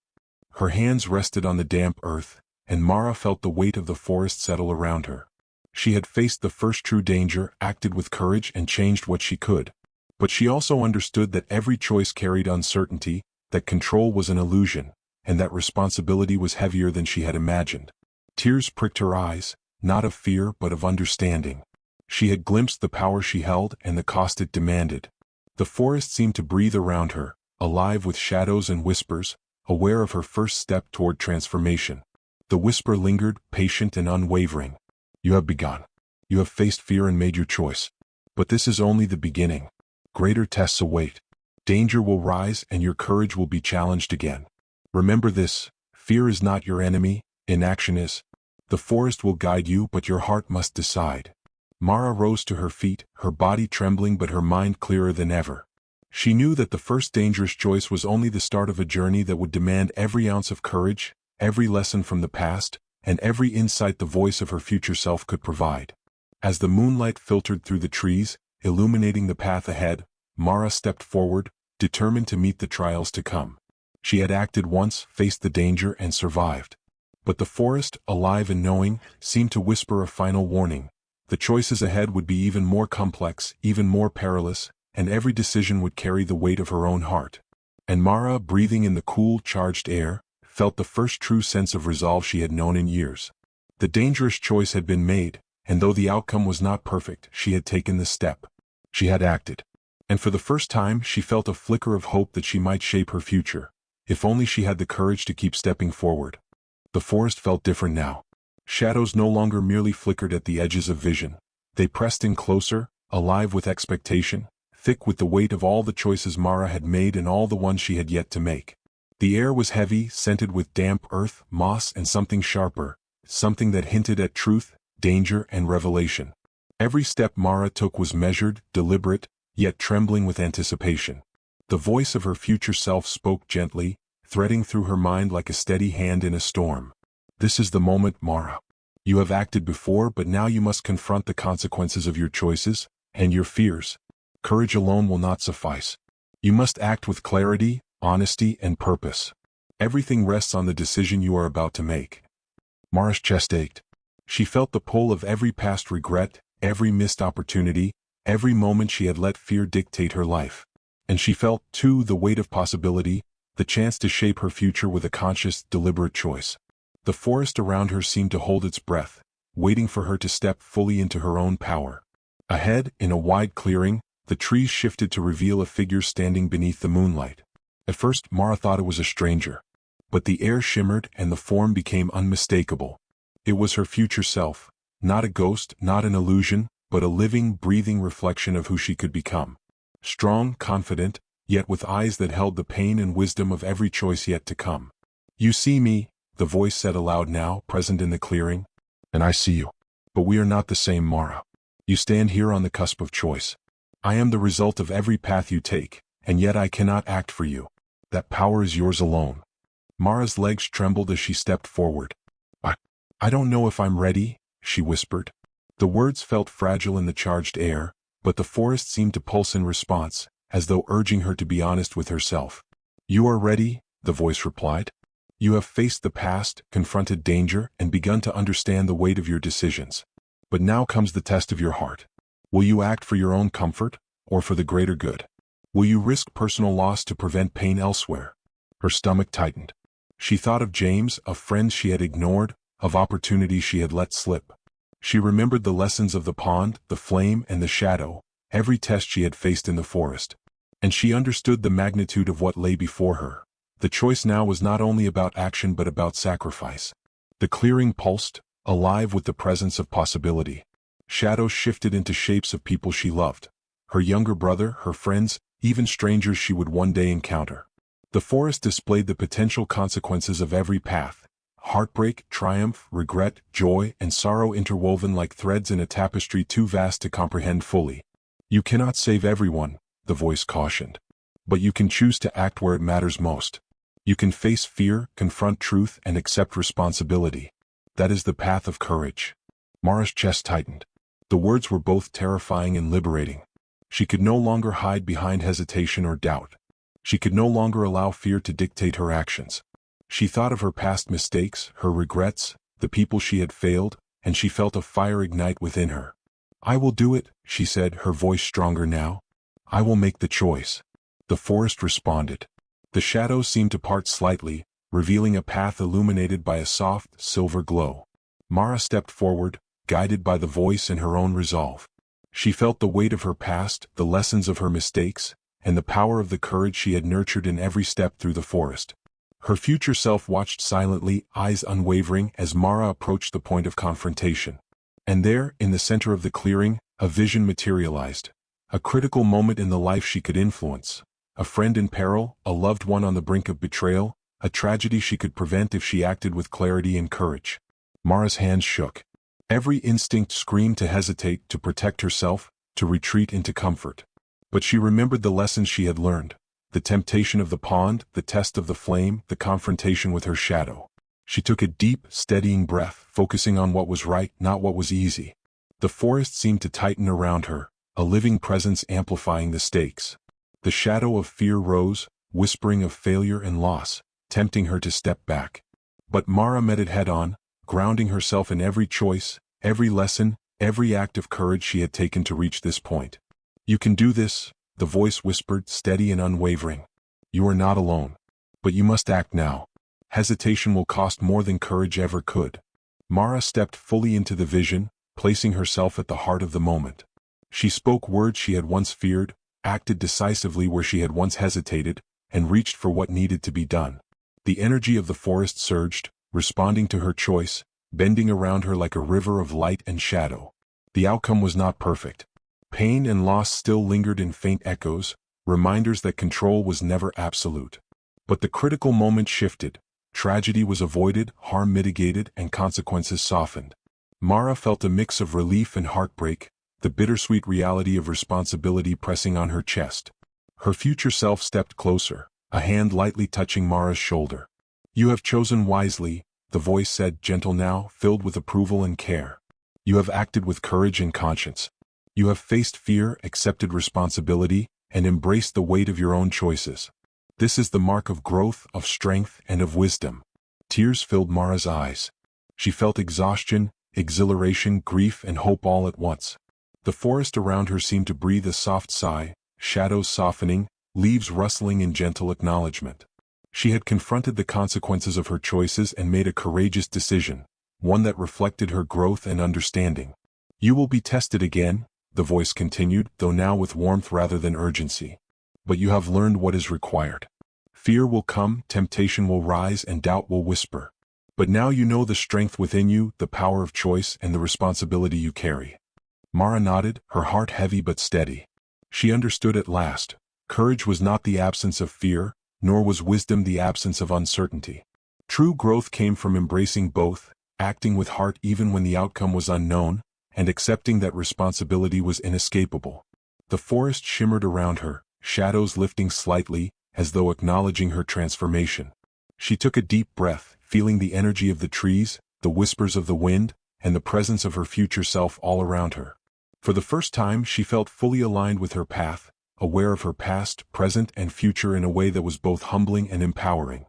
Her hands rested on the damp earth, and Mara felt the weight of the forest settle around her. She had faced the first true danger, acted with courage, and changed what she could. But she also understood that every choice carried uncertainty, that control was an illusion, and that responsibility was heavier than she had imagined. Tears pricked her eyes, not of fear but of understanding. She had glimpsed the power she held and the cost it demanded. The forest seemed to breathe around her, alive with shadows and whispers, aware of her first step toward transformation. The whisper lingered, patient and unwavering. You have begun. You have faced fear and made your choice. But this is only the beginning. Greater tests await. Danger will rise and your courage will be challenged again. Remember this, fear is not your enemy, inaction is. The forest will guide you, but your heart must decide. Mara rose to her feet, her body trembling but her mind clearer than ever. She knew that the first dangerous choice was only the start of a journey that would demand every ounce of courage, every lesson from the past, and every insight the voice of her future self could provide. As the moonlight filtered through the trees, illuminating the path ahead, Mara stepped forward, determined to meet the trials to come. She had acted once, faced the danger, and survived. But the forest, alive and knowing, seemed to whisper a final warning. The choices ahead would be even more complex, even more perilous, and every decision would carry the weight of her own heart. And Mara, breathing in the cool, charged air, felt the first true sense of resolve she had known in years. The dangerous choice had been made, and though the outcome was not perfect, she had taken the step. She had acted. And for the first time, she felt a flicker of hope that she might shape her future, if only she had the courage to keep stepping forward. The forest felt different now. Shadows no longer merely flickered at the edges of vision. They pressed in closer, alive with expectation, thick with the weight of all the choices Mara had made and all the ones she had yet to make. The air was heavy, scented with damp earth, moss, and something sharper, something that hinted at truth, danger, and revelation. Every step Mara took was measured, deliberate, yet trembling with anticipation. The voice of her future self spoke gently, threading through her mind like a steady hand in a storm. This is the moment, Mara. You have acted before, but now you must confront the consequences of your choices, and your fears. Courage alone will not suffice. You must act with clarity, honesty, and purpose. Everything rests on the decision you are about to make. Mara's chest ached. She felt the pull of every past regret, every missed opportunity, every moment she had let fear dictate her life. And she felt, too, the weight of possibility, the chance to shape her future with a conscious, deliberate choice. The forest around her seemed to hold its breath, waiting for her to step fully into her own power. Ahead, in a wide clearing, the trees shifted to reveal a figure standing beneath the moonlight. At first, Mara thought it was a stranger. But the air shimmered and the form became unmistakable. It was her future self, not a ghost, not an illusion, but a living, breathing reflection of who she could become. Strong, confident, yet with eyes that held the pain and wisdom of every choice yet to come. You see me, the voice said aloud now, present in the clearing. And I see you. But we are not the same, Mara. You stand here on the cusp of choice. I am the result of every path you take, and yet I cannot act for you. That power is yours alone. Mara's legs trembled as she stepped forward. I don't know if I'm ready, she whispered. The words felt fragile in the charged air, but the forest seemed to pulse in response, as though urging her to be honest with herself. You are ready, the voice replied. You have faced the past, confronted danger, and begun to understand the weight of your decisions. But now comes the test of your heart. Will you act for your own comfort, or for the greater good? Will you risk personal loss to prevent pain elsewhere? Her stomach tightened. She thought of James, of friends she had ignored, of opportunities she had let slip. She remembered the lessons of the pond, the flame, and the shadow, every test she had faced in the forest. And she understood the magnitude of what lay before her. The choice now was not only about action but about sacrifice. The clearing pulsed, alive with the presence of possibility. Shadows shifted into shapes of people she loved. Her younger brother, her friends, even strangers she would one day encounter. The forest displayed the potential consequences of every path. Heartbreak, triumph, regret, joy, and sorrow interwoven like threads in a tapestry too vast to comprehend fully. You cannot save everyone, the voice cautioned. But you can choose to act where it matters most. You can face fear, confront truth, and accept responsibility. That is the path of courage. Mara's chest tightened. The words were both terrifying and liberating. She could no longer hide behind hesitation or doubt. She could no longer allow fear to dictate her actions. She thought of her past mistakes, her regrets, the people she had failed, and she felt a fire ignite within her. I will do it, she said, her voice stronger now. I will make the choice. The forest responded. The shadows seemed to part slightly, revealing a path illuminated by a soft, silver glow. Mara stepped forward, guided by the voice and her own resolve. She felt the weight of her past, the lessons of her mistakes, and the power of the courage she had nurtured in every step through the forest. Her future self watched silently, eyes unwavering, as Mara approached the point of confrontation. And there, in the center of the clearing, a vision materialized. A critical moment in the life she could influence. A friend in peril, a loved one on the brink of betrayal, a tragedy she could prevent if she acted with clarity and courage. Mara's hands shook. Every instinct screamed to hesitate, to protect herself, to retreat into comfort. But she remembered the lessons she had learned. The temptation of the pond, the test of the flame, the confrontation with her shadow. She took a deep, steadying breath, focusing on what was right, not what was easy. The forest seemed to tighten around her, a living presence amplifying the stakes. The shadow of fear rose, whispering of failure and loss, tempting her to step back. But Mara met it head-on, grounding herself in every choice, every lesson, every act of courage she had taken to reach this point. "You can do this," the voice whispered, steady and unwavering. "You are not alone. But you must act now. Hesitation will cost more than courage ever could." Mara stepped fully into the vision, placing herself at the heart of the moment. She spoke words she had once feared, acted decisively where she had once hesitated, and reached for what needed to be done. The energy of the forest surged, responding to her choice, bending around her like a river of light and shadow. The outcome was not perfect. Pain and loss still lingered in faint echoes, reminders that control was never absolute. But the critical moment shifted. Tragedy was avoided, harm mitigated, and consequences softened. Mara felt a mix of relief and heartbreak, the bittersweet reality of responsibility pressing on her chest. Her future self stepped closer, a hand lightly touching Mara's shoulder. "You have chosen wisely," the voice said, gentle now, filled with approval and care. "You have acted with courage and conscience. You have faced fear, accepted responsibility, and embraced the weight of your own choices. This is the mark of growth, of strength, and of wisdom." Tears filled Mara's eyes. She felt exhaustion, exhilaration, grief, and hope all at once. The forest around her seemed to breathe a soft sigh, shadows softening, leaves rustling in gentle acknowledgement. She had confronted the consequences of her choices and made a courageous decision, one that reflected her growth and understanding. "You will be tested again," the voice continued, though now with warmth rather than urgency. "But you have learned what is required. Fear will come, temptation will rise, and doubt will whisper. But now you know the strength within you, the power of choice, and the responsibility you carry." Mara nodded, her heart heavy but steady. She understood at last. Courage was not the absence of fear, nor was wisdom the absence of uncertainty. True growth came from embracing both, acting with heart even when the outcome was unknown, and accepting that responsibility was inescapable. The forest shimmered around her, shadows lifting slightly, as though acknowledging her transformation. She took a deep breath, feeling the energy of the trees, the whispers of the wind, and the presence of her future self all around her. For the first time she felt fully aligned with her path, aware of her past, present, and future in a way that was both humbling and empowering.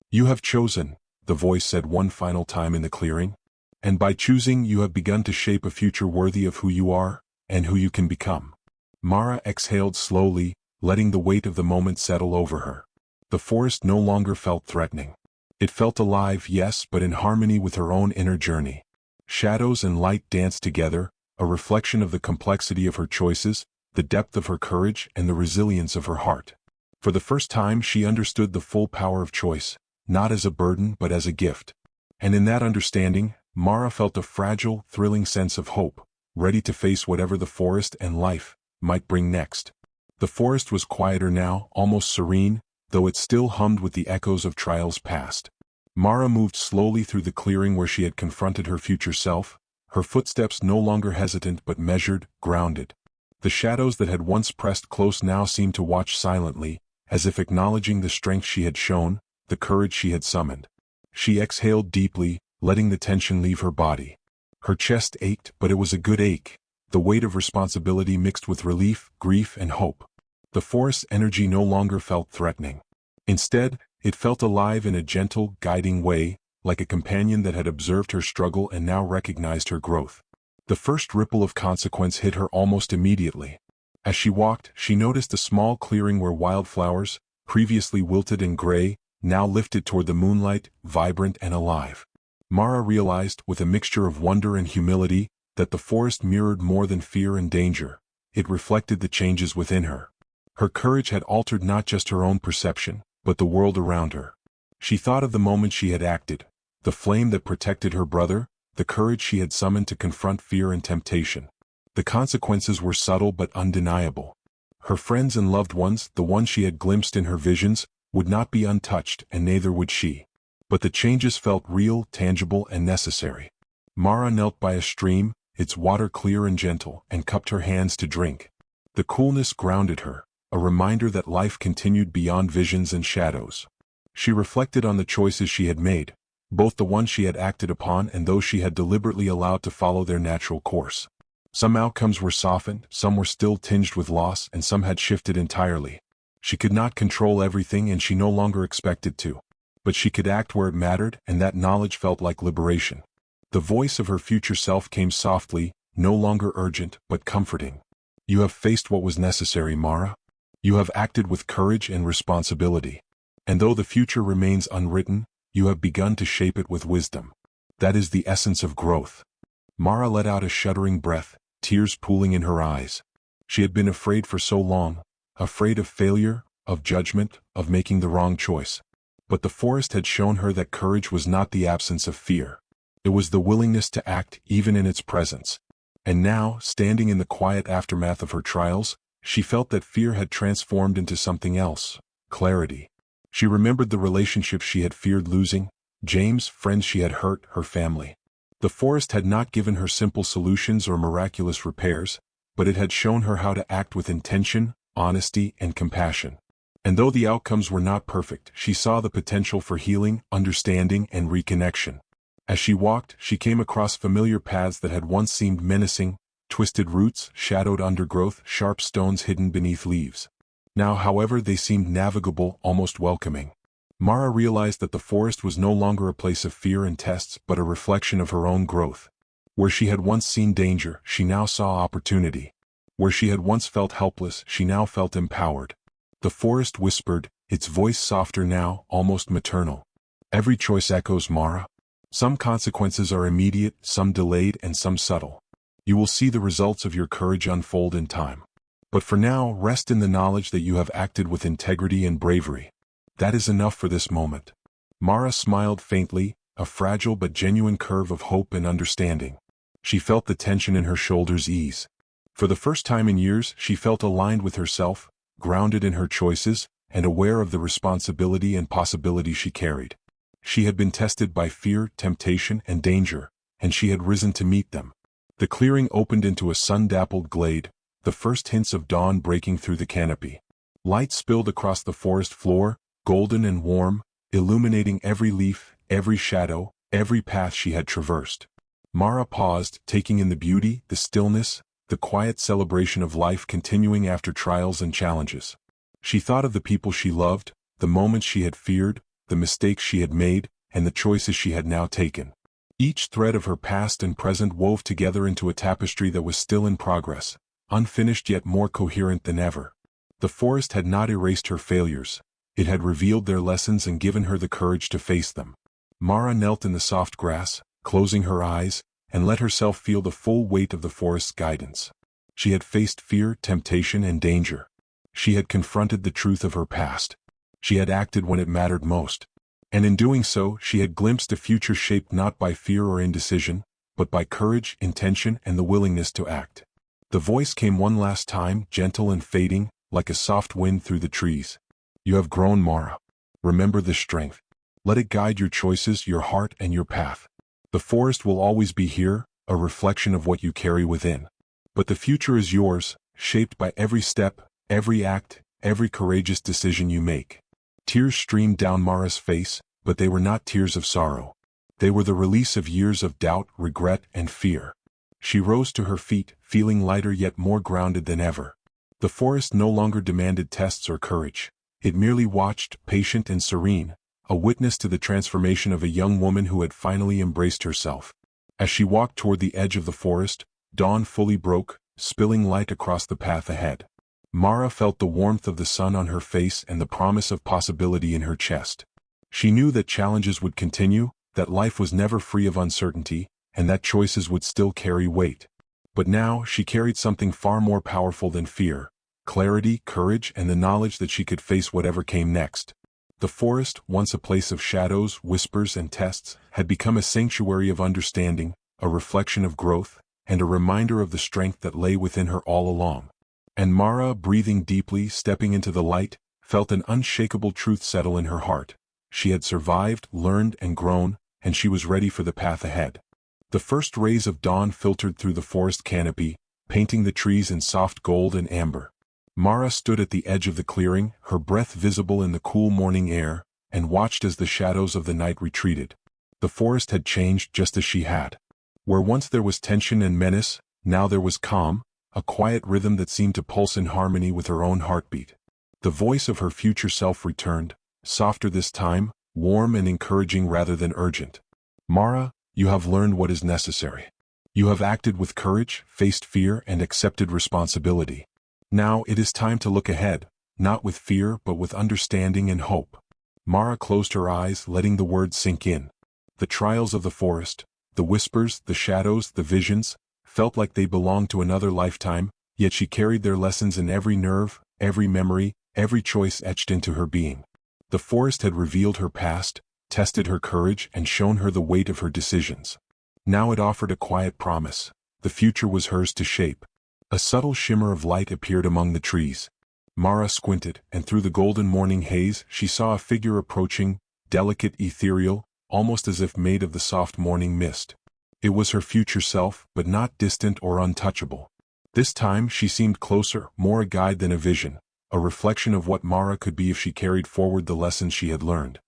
"You have chosen," the voice said one final time in the clearing. "And by choosing you have begun to shape a future worthy of who you are, and who you can become." Mara exhaled slowly, letting the weight of the moment settle over her. The forest no longer felt threatening. It felt alive, yes, but in harmony with her own inner journey. Shadows and light danced together, a reflection of the complexity of her choices, the depth of her courage, and the resilience of her heart. For the first time she understood the full power of choice, not as a burden but as a gift. And in that understanding, Mara felt a fragile, thrilling sense of hope, ready to face whatever the forest and life might bring next. The forest was quieter now, almost serene, though it still hummed with the echoes of trials past. Mara moved slowly through the clearing where she had confronted her future self, her footsteps no longer hesitant but measured, grounded. The shadows that had once pressed close now seemed to watch silently, as if acknowledging the strength she had shown, the courage she had summoned. She exhaled deeply, letting the tension leave her body. Her chest ached, but it was a good ache, the weight of responsibility mixed with relief, grief, and hope. The forest's energy no longer felt threatening. Instead, it felt alive in a gentle, guiding way, like a companion that had observed her struggle and now recognized her growth. The first ripple of consequence hit her almost immediately. As she walked, she noticed a small clearing where wildflowers, previously wilted and gray, now lifted toward the moonlight, vibrant and alive. Mara realized, with a mixture of wonder and humility, that the forest mirrored more than fear and danger. It reflected the changes within her. Her courage had altered not just her own perception, but the world around her. She thought of the moment she had acted, the flame that protected her brother, the courage she had summoned to confront fear and temptation. The consequences were subtle but undeniable. Her friends and loved ones, the ones she had glimpsed in her visions, would not be untouched, and neither would she. But the changes felt real, tangible, and necessary. Mara knelt by a stream, its water clear and gentle, and cupped her hands to drink. The coolness grounded her, a reminder that life continued beyond visions and shadows. She reflected on the choices she had made, both the ones she had acted upon and those she had deliberately allowed to follow their natural course. Some outcomes were softened, some were still tinged with loss, and some had shifted entirely. She could not control everything, and she no longer expected to. But she could act where it mattered, and that knowledge felt like liberation. The voice of her future self came softly, no longer urgent, but comforting. "You have faced what was necessary, Mara. You have acted with courage and responsibility. And though the future remains unwritten, you have begun to shape it with wisdom. That is the essence of growth." Mara let out a shuddering breath, tears pooling in her eyes. She had been afraid for so long, afraid of failure, of judgment, of making the wrong choice. But the forest had shown her that courage was not the absence of fear. It was the willingness to act even in its presence. And now, standing in the quiet aftermath of her trials, she felt that fear had transformed into something else: clarity. She remembered the relationships she had feared losing, James, friends she had hurt, her family. The forest had not given her simple solutions or miraculous repairs, but it had shown her how to act with intention, honesty, and compassion. And though the outcomes were not perfect, she saw the potential for healing, understanding, and reconnection. As she walked, she came across familiar paths that had once seemed menacing: twisted roots, shadowed undergrowth, sharp stones hidden beneath leaves. Now, however, they seemed navigable, almost welcoming. Mara realized that the forest was no longer a place of fear and tests, but a reflection of her own growth. Where she had once seen danger, she now saw opportunity. Where she had once felt helpless, she now felt empowered. The forest whispered, its voice softer now, almost maternal. "Every choice echoes, Mara. Some consequences are immediate, some delayed, and some subtle. You will see the results of your courage unfold in time. But for now, rest in the knowledge that you have acted with integrity and bravery. That is enough for this moment." Mara smiled faintly, a fragile but genuine curve of hope and understanding. She felt the tension in her shoulders ease. For the first time in years, she felt aligned with herself, grounded in her choices, and aware of the responsibility and possibility she carried. She had been tested by fear, temptation, and danger, and she had risen to meet them. The clearing opened into a sun-dappled glade, the first hints of dawn breaking through the canopy. Light spilled across the forest floor, golden and warm, illuminating every leaf, every shadow, every path she had traversed. Mara paused, taking in the beauty, the stillness, the quiet celebration of life continuing after trials and challenges. She thought of the people she loved, the moments she had feared, the mistakes she had made, and the choices she had now taken. Each thread of her past and present wove together into a tapestry that was still in progress, unfinished yet more coherent than ever. The forest had not erased her failures. It had revealed their lessons and given her the courage to face them. Mara knelt in the soft grass, closing her eyes, and let herself feel the full weight of the forest's guidance. She had faced fear, temptation, and danger. She had confronted the truth of her past. She had acted when it mattered most. And in doing so, she had glimpsed a future shaped not by fear or indecision, but by courage, intention, and the willingness to act. The voice came one last time, gentle and fading, like a soft wind through the trees. "You have grown, Mara. Remember this strength. Let it guide your choices, your heart, and your path. The forest will always be here, a reflection of what you carry within. But the future is yours, shaped by every step, every act, every courageous decision you make." Tears streamed down Mara's face, but they were not tears of sorrow. They were the release of years of doubt, regret, and fear. She rose to her feet, feeling lighter yet more grounded than ever. The forest no longer demanded tests or courage. It merely watched, patient and serene, a witness to the transformation of a young woman who had finally embraced herself. As she walked toward the edge of the forest, dawn fully broke, spilling light across the path ahead. Mara felt the warmth of the sun on her face and the promise of possibility in her chest. She knew that challenges would continue, that life was never free of uncertainty, and that choices would still carry weight. But now she carried something far more powerful than fear: clarity, courage, and the knowledge that she could face whatever came next. The forest, once a place of shadows, whispers, and tests, had become a sanctuary of understanding, a reflection of growth, and a reminder of the strength that lay within her all along. And Mara, breathing deeply, stepping into the light, felt an unshakable truth settle in her heart. She had survived, learned, and grown, and she was ready for the path ahead. The first rays of dawn filtered through the forest canopy, painting the trees in soft gold and amber. Mara stood at the edge of the clearing, her breath visible in the cool morning air, and watched as the shadows of the night retreated. The forest had changed just as she had. Where once there was tension and menace, now there was calm, a quiet rhythm that seemed to pulse in harmony with her own heartbeat. The voice of her future self returned, softer this time, warm and encouraging rather than urgent. Mara, you have learned what is necessary. You have acted with courage, faced fear, and accepted responsibility. Now it is time to look ahead, not with fear but with understanding and hope. Mara closed her eyes, letting the words sink in. The trials of the forest, the whispers, the shadows, the visions, felt like they belonged to another lifetime, yet she carried their lessons in every nerve, every memory, every choice etched into her being. The forest had revealed her past, tested her courage, and shown her the weight of her decisions. Now it offered a quiet promise. The future was hers to shape. A subtle shimmer of light appeared among the trees. Mara squinted, and through the golden morning haze she saw a figure approaching, delicate, ethereal, almost as if made of the soft morning mist. It was her future self, but not distant or untouchable. This time she seemed closer, more a guide than a vision, a reflection of what Mara could be if she carried forward the lessons she had learned.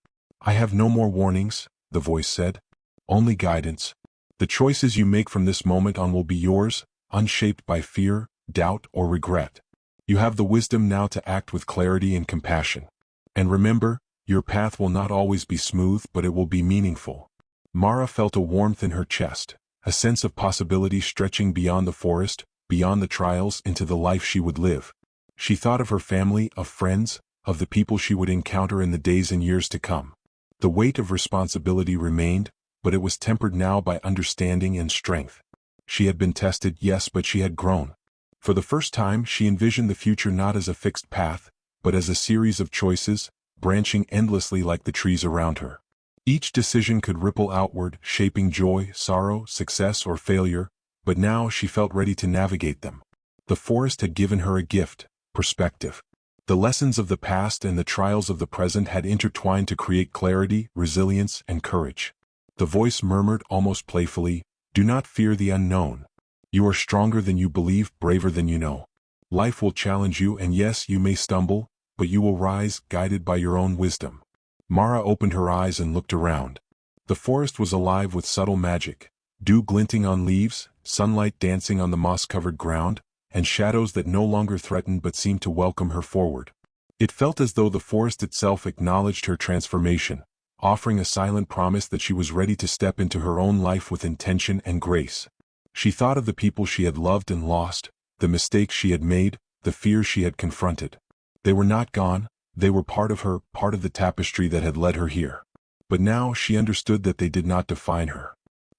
I have no more warnings, the voice said. Only guidance. The choices you make from this moment on will be yours, unshaped by fear, doubt, or regret. You have the wisdom now to act with clarity and compassion. And remember, your path will not always be smooth, but it will be meaningful. Mara felt a warmth in her chest, a sense of possibility stretching beyond the forest, beyond the trials, into the life she would live. She thought of her family, of friends, of the people she would encounter in the days and years to come. The weight of responsibility remained, but it was tempered now by understanding and strength. She had been tested, yes, but she had grown. For the first time she envisioned the future not as a fixed path, but as a series of choices, branching endlessly like the trees around her. Each decision could ripple outward, shaping joy, sorrow, success, or failure, but now she felt ready to navigate them. The forest had given her a gift: perspective. The lessons of the past and the trials of the present had intertwined to create clarity, resilience, and courage. The voice murmured almost playfully, "Do not fear the unknown. You are stronger than you believe, braver than you know. Life will challenge you, and yes, you may stumble, but you will rise, guided by your own wisdom." Mara opened her eyes and looked around. The forest was alive with subtle magic: dew glinting on leaves, sunlight dancing on the moss-covered ground, and shadows that no longer threatened but seemed to welcome her forward. It felt as though the forest itself acknowledged her transformation, offering a silent promise that she was ready to step into her own life with intention and grace. She thought of the people she had loved and lost, the mistakes she had made, the fears she had confronted. They were not gone, they were part of her, part of the tapestry that had led her here. But now she understood that they did not define her.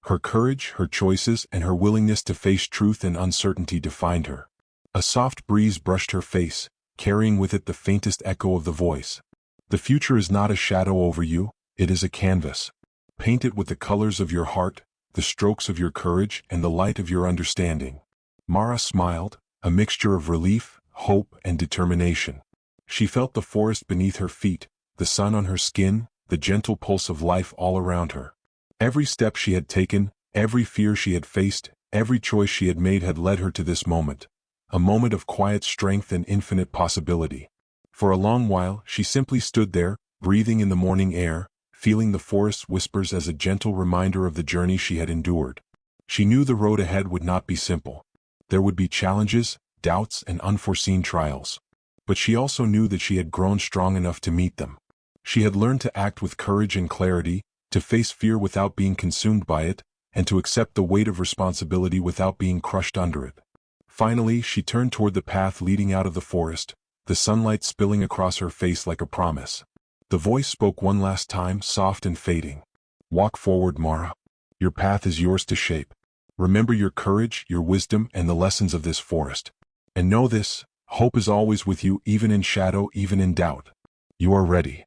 Her courage, her choices, and her willingness to face truth and uncertainty defined her. A soft breeze brushed her face, carrying with it the faintest echo of the voice. The future is not a shadow over you, it is a canvas. Paint it with the colors of your heart, the strokes of your courage, and the light of your understanding. Mara smiled, a mixture of relief, hope, and determination. She felt the forest beneath her feet, the sun on her skin, the gentle pulse of life all around her. Every step she had taken, every fear she had faced, every choice she had made had led her to this moment. A moment of quiet strength and infinite possibility. For a long while she simply stood there, breathing in the morning air, feeling the forest's whispers as a gentle reminder of the journey she had endured. She knew the road ahead would not be simple. There would be challenges, doubts, and unforeseen trials. But she also knew that she had grown strong enough to meet them. She had learned to act with courage and clarity, to face fear without being consumed by it, and to accept the weight of responsibility without being crushed under it. Finally, she turned toward the path leading out of the forest, the sunlight spilling across her face like a promise. The voice spoke one last time, soft and fading. "Walk forward, Mara. Your path is yours to shape. Remember your courage, your wisdom, and the lessons of this forest. And know this, hope is always with you, even in shadow, even in doubt. You are ready.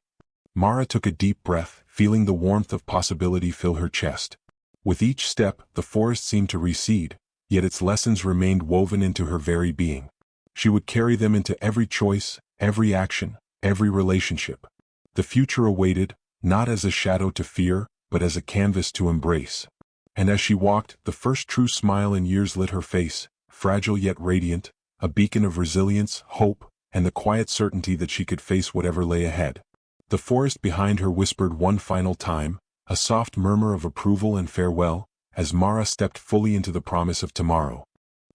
Mara took a deep breath, feeling the warmth of possibility fill her chest. With each step, the forest seemed to recede, yet its lessons remained woven into her very being. She would carry them into every choice, every action, every relationship. The future awaited, not as a shadow to fear, but as a canvas to embrace. And as she walked, the first true smile in years lit her face, fragile yet radiant, a beacon of resilience, hope, and the quiet certainty that she could face whatever lay ahead. The forest behind her whispered one final time, a soft murmur of approval and farewell, as Mara stepped fully into the promise of tomorrow.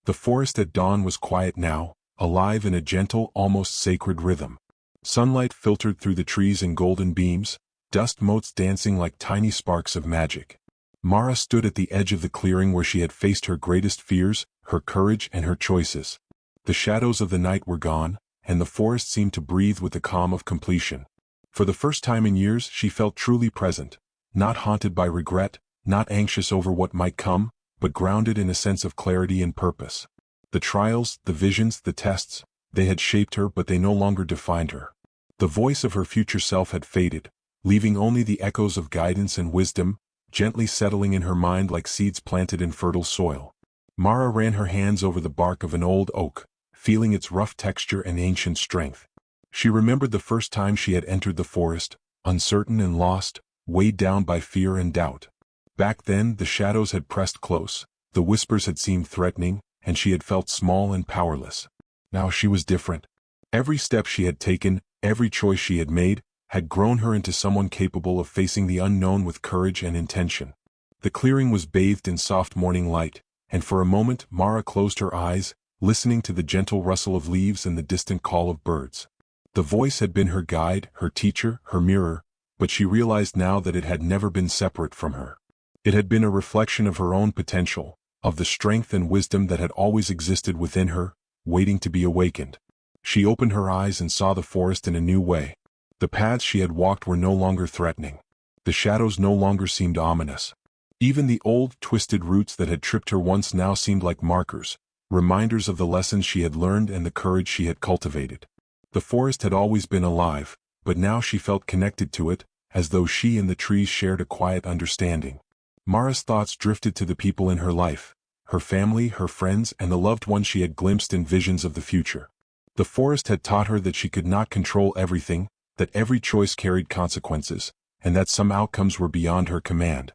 The forest at dawn was quiet now, alive in a gentle, almost sacred rhythm. Sunlight filtered through the trees in golden beams, dust motes dancing like tiny sparks of magic. Mara stood at the edge of the clearing where she had faced her greatest fears, her courage and her choices. The shadows of the night were gone, and the forest seemed to breathe with the calm of completion. For the first time in years she felt truly present, not haunted by regret, not anxious over what might come, but grounded in a sense of clarity and purpose. The trials, the visions, the tests, they had shaped her, but they no longer defined her. The voice of her future self had faded, leaving only the echoes of guidance and wisdom, gently settling in her mind like seeds planted in fertile soil. Mara ran her hands over the bark of an old oak, feeling its rough texture and ancient strength. She remembered the first time she had entered the forest, uncertain and lost, weighed down by fear and doubt. Back then, the shadows had pressed close, the whispers had seemed threatening, and she had felt small and powerless. Now she was different. Every step she had taken, every choice she had made, had grown her into someone capable of facing the unknown with courage and intention. The clearing was bathed in soft morning light, and for a moment Mara closed her eyes, listening to the gentle rustle of leaves and the distant call of birds. The voice had been her guide, her teacher, her mirror, but she realized now that it had never been separate from her. It had been a reflection of her own potential, of the strength and wisdom that had always existed within her, waiting to be awakened. She opened her eyes and saw the forest in a new way. The paths she had walked were no longer threatening. The shadows no longer seemed ominous. Even the old, twisted roots that had tripped her once now seemed like markers, reminders of the lessons she had learned and the courage she had cultivated. The forest had always been alive, but now she felt connected to it, as though she and the trees shared a quiet understanding. Mara's thoughts drifted to the people in her life, her family, her friends, and the loved ones she had glimpsed in visions of the future. The forest had taught her that she could not control everything, that every choice carried consequences, and that some outcomes were beyond her command.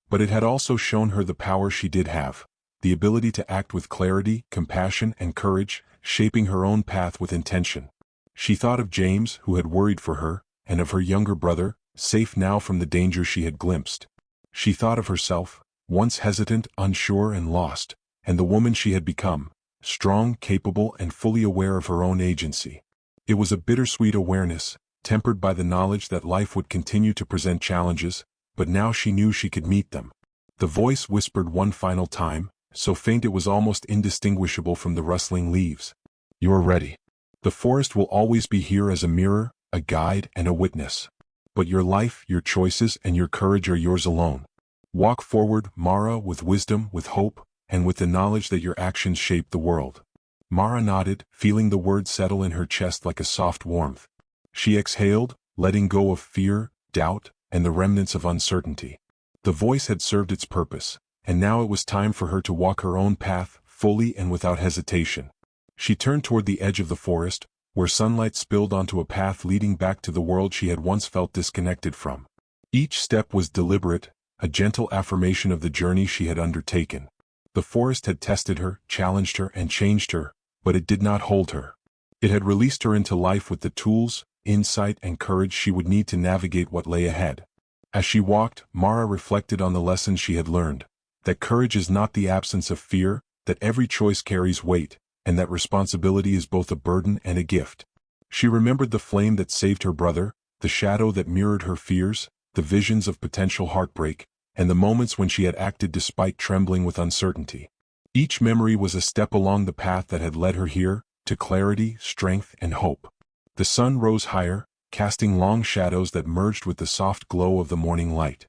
But it had also shown her the power she did have, the ability to act with clarity, compassion, and courage, shaping her own path with intention. She thought of James, who had worried for her, and of her younger brother, safe now from the danger she had glimpsed. She thought of herself, once hesitant, unsure, and lost, and the woman she had become, strong, capable, and fully aware of her own agency. It was a bittersweet awareness, tempered by the knowledge that life would continue to present challenges, but now she knew she could meet them. The voice whispered one final time, so faint it was almost indistinguishable from the rustling leaves. You are ready. The forest will always be here as a mirror, a guide, and a witness. But your life, your choices, and your courage are yours alone. Walk forward, Mara, with wisdom, with hope, and with the knowledge that your actions shape the world. Mara nodded, feeling the words settle in her chest like a soft warmth. She exhaled, letting go of fear, doubt, and the remnants of uncertainty. The voice had served its purpose, and now it was time for her to walk her own path, fully and without hesitation. She turned toward the edge of the forest, where sunlight spilled onto a path leading back to the world she had once felt disconnected from. Each step was deliberate, a gentle affirmation of the journey she had undertaken. The forest had tested her, challenged her, and changed her, but it did not hold her. It had released her into life with the tools, insight, and courage she would need to navigate what lay ahead. As she walked, Mara reflected on the lessons she had learned, that courage is not the absence of fear, that every choice carries weight, and that responsibility is both a burden and a gift. She remembered the flame that saved her brother, the shadow that mirrored her fears, the visions of potential heartbreak, and the moments when she had acted despite trembling with uncertainty. Each memory was a step along the path that had led her here, to clarity, strength, and hope. The sun rose higher, casting long shadows that merged with the soft glow of the morning light.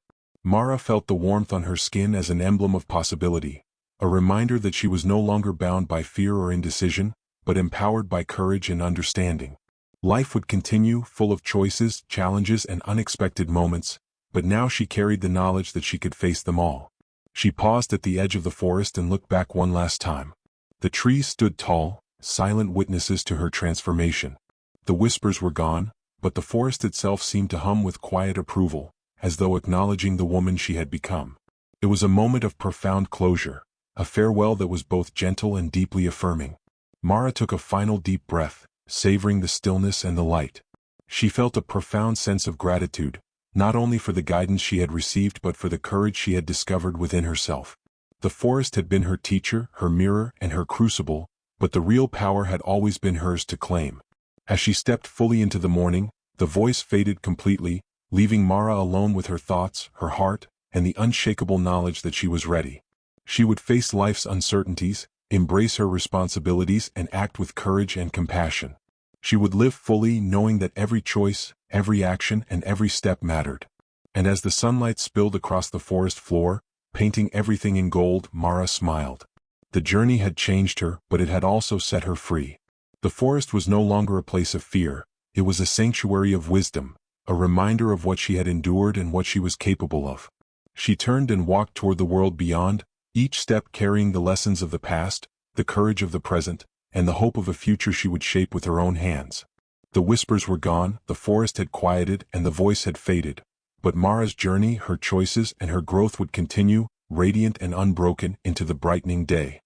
Mara felt the warmth on her skin as an emblem of possibility, a reminder that she was no longer bound by fear or indecision, but empowered by courage and understanding. Life would continue, full of choices, challenges, and unexpected moments, but now she carried the knowledge that she could face them all. She paused at the edge of the forest and looked back one last time. The trees stood tall, silent witnesses to her transformation. The whispers were gone, but the forest itself seemed to hum with quiet approval, as though acknowledging the woman she had become. It was a moment of profound closure, a farewell that was both gentle and deeply affirming. Mara took a final deep breath, savoring the stillness and the light. She felt a profound sense of gratitude, not only for the guidance she had received but for the courage she had discovered within herself. The forest had been her teacher, her mirror, and her crucible, but the real power had always been hers to claim. As she stepped fully into the morning, the voice faded completely, leaving Mara alone with her thoughts, her heart, and the unshakable knowledge that she was ready. She would face life's uncertainties, embrace her responsibilities, and act with courage and compassion. She would live fully knowing that every choice, every action, and every step mattered. And as the sunlight spilled across the forest floor, painting everything in gold, Mara smiled. The journey had changed her, but it had also set her free. The forest was no longer a place of fear, it was a sanctuary of wisdom, a reminder of what she had endured and what she was capable of. She turned and walked toward the world beyond, each step carrying the lessons of the past, the courage of the present, and the hope of a future she would shape with her own hands. The whispers were gone, the forest had quieted, and the voice had faded. But Mara's journey, her choices, and her growth would continue, radiant and unbroken, into the brightening day.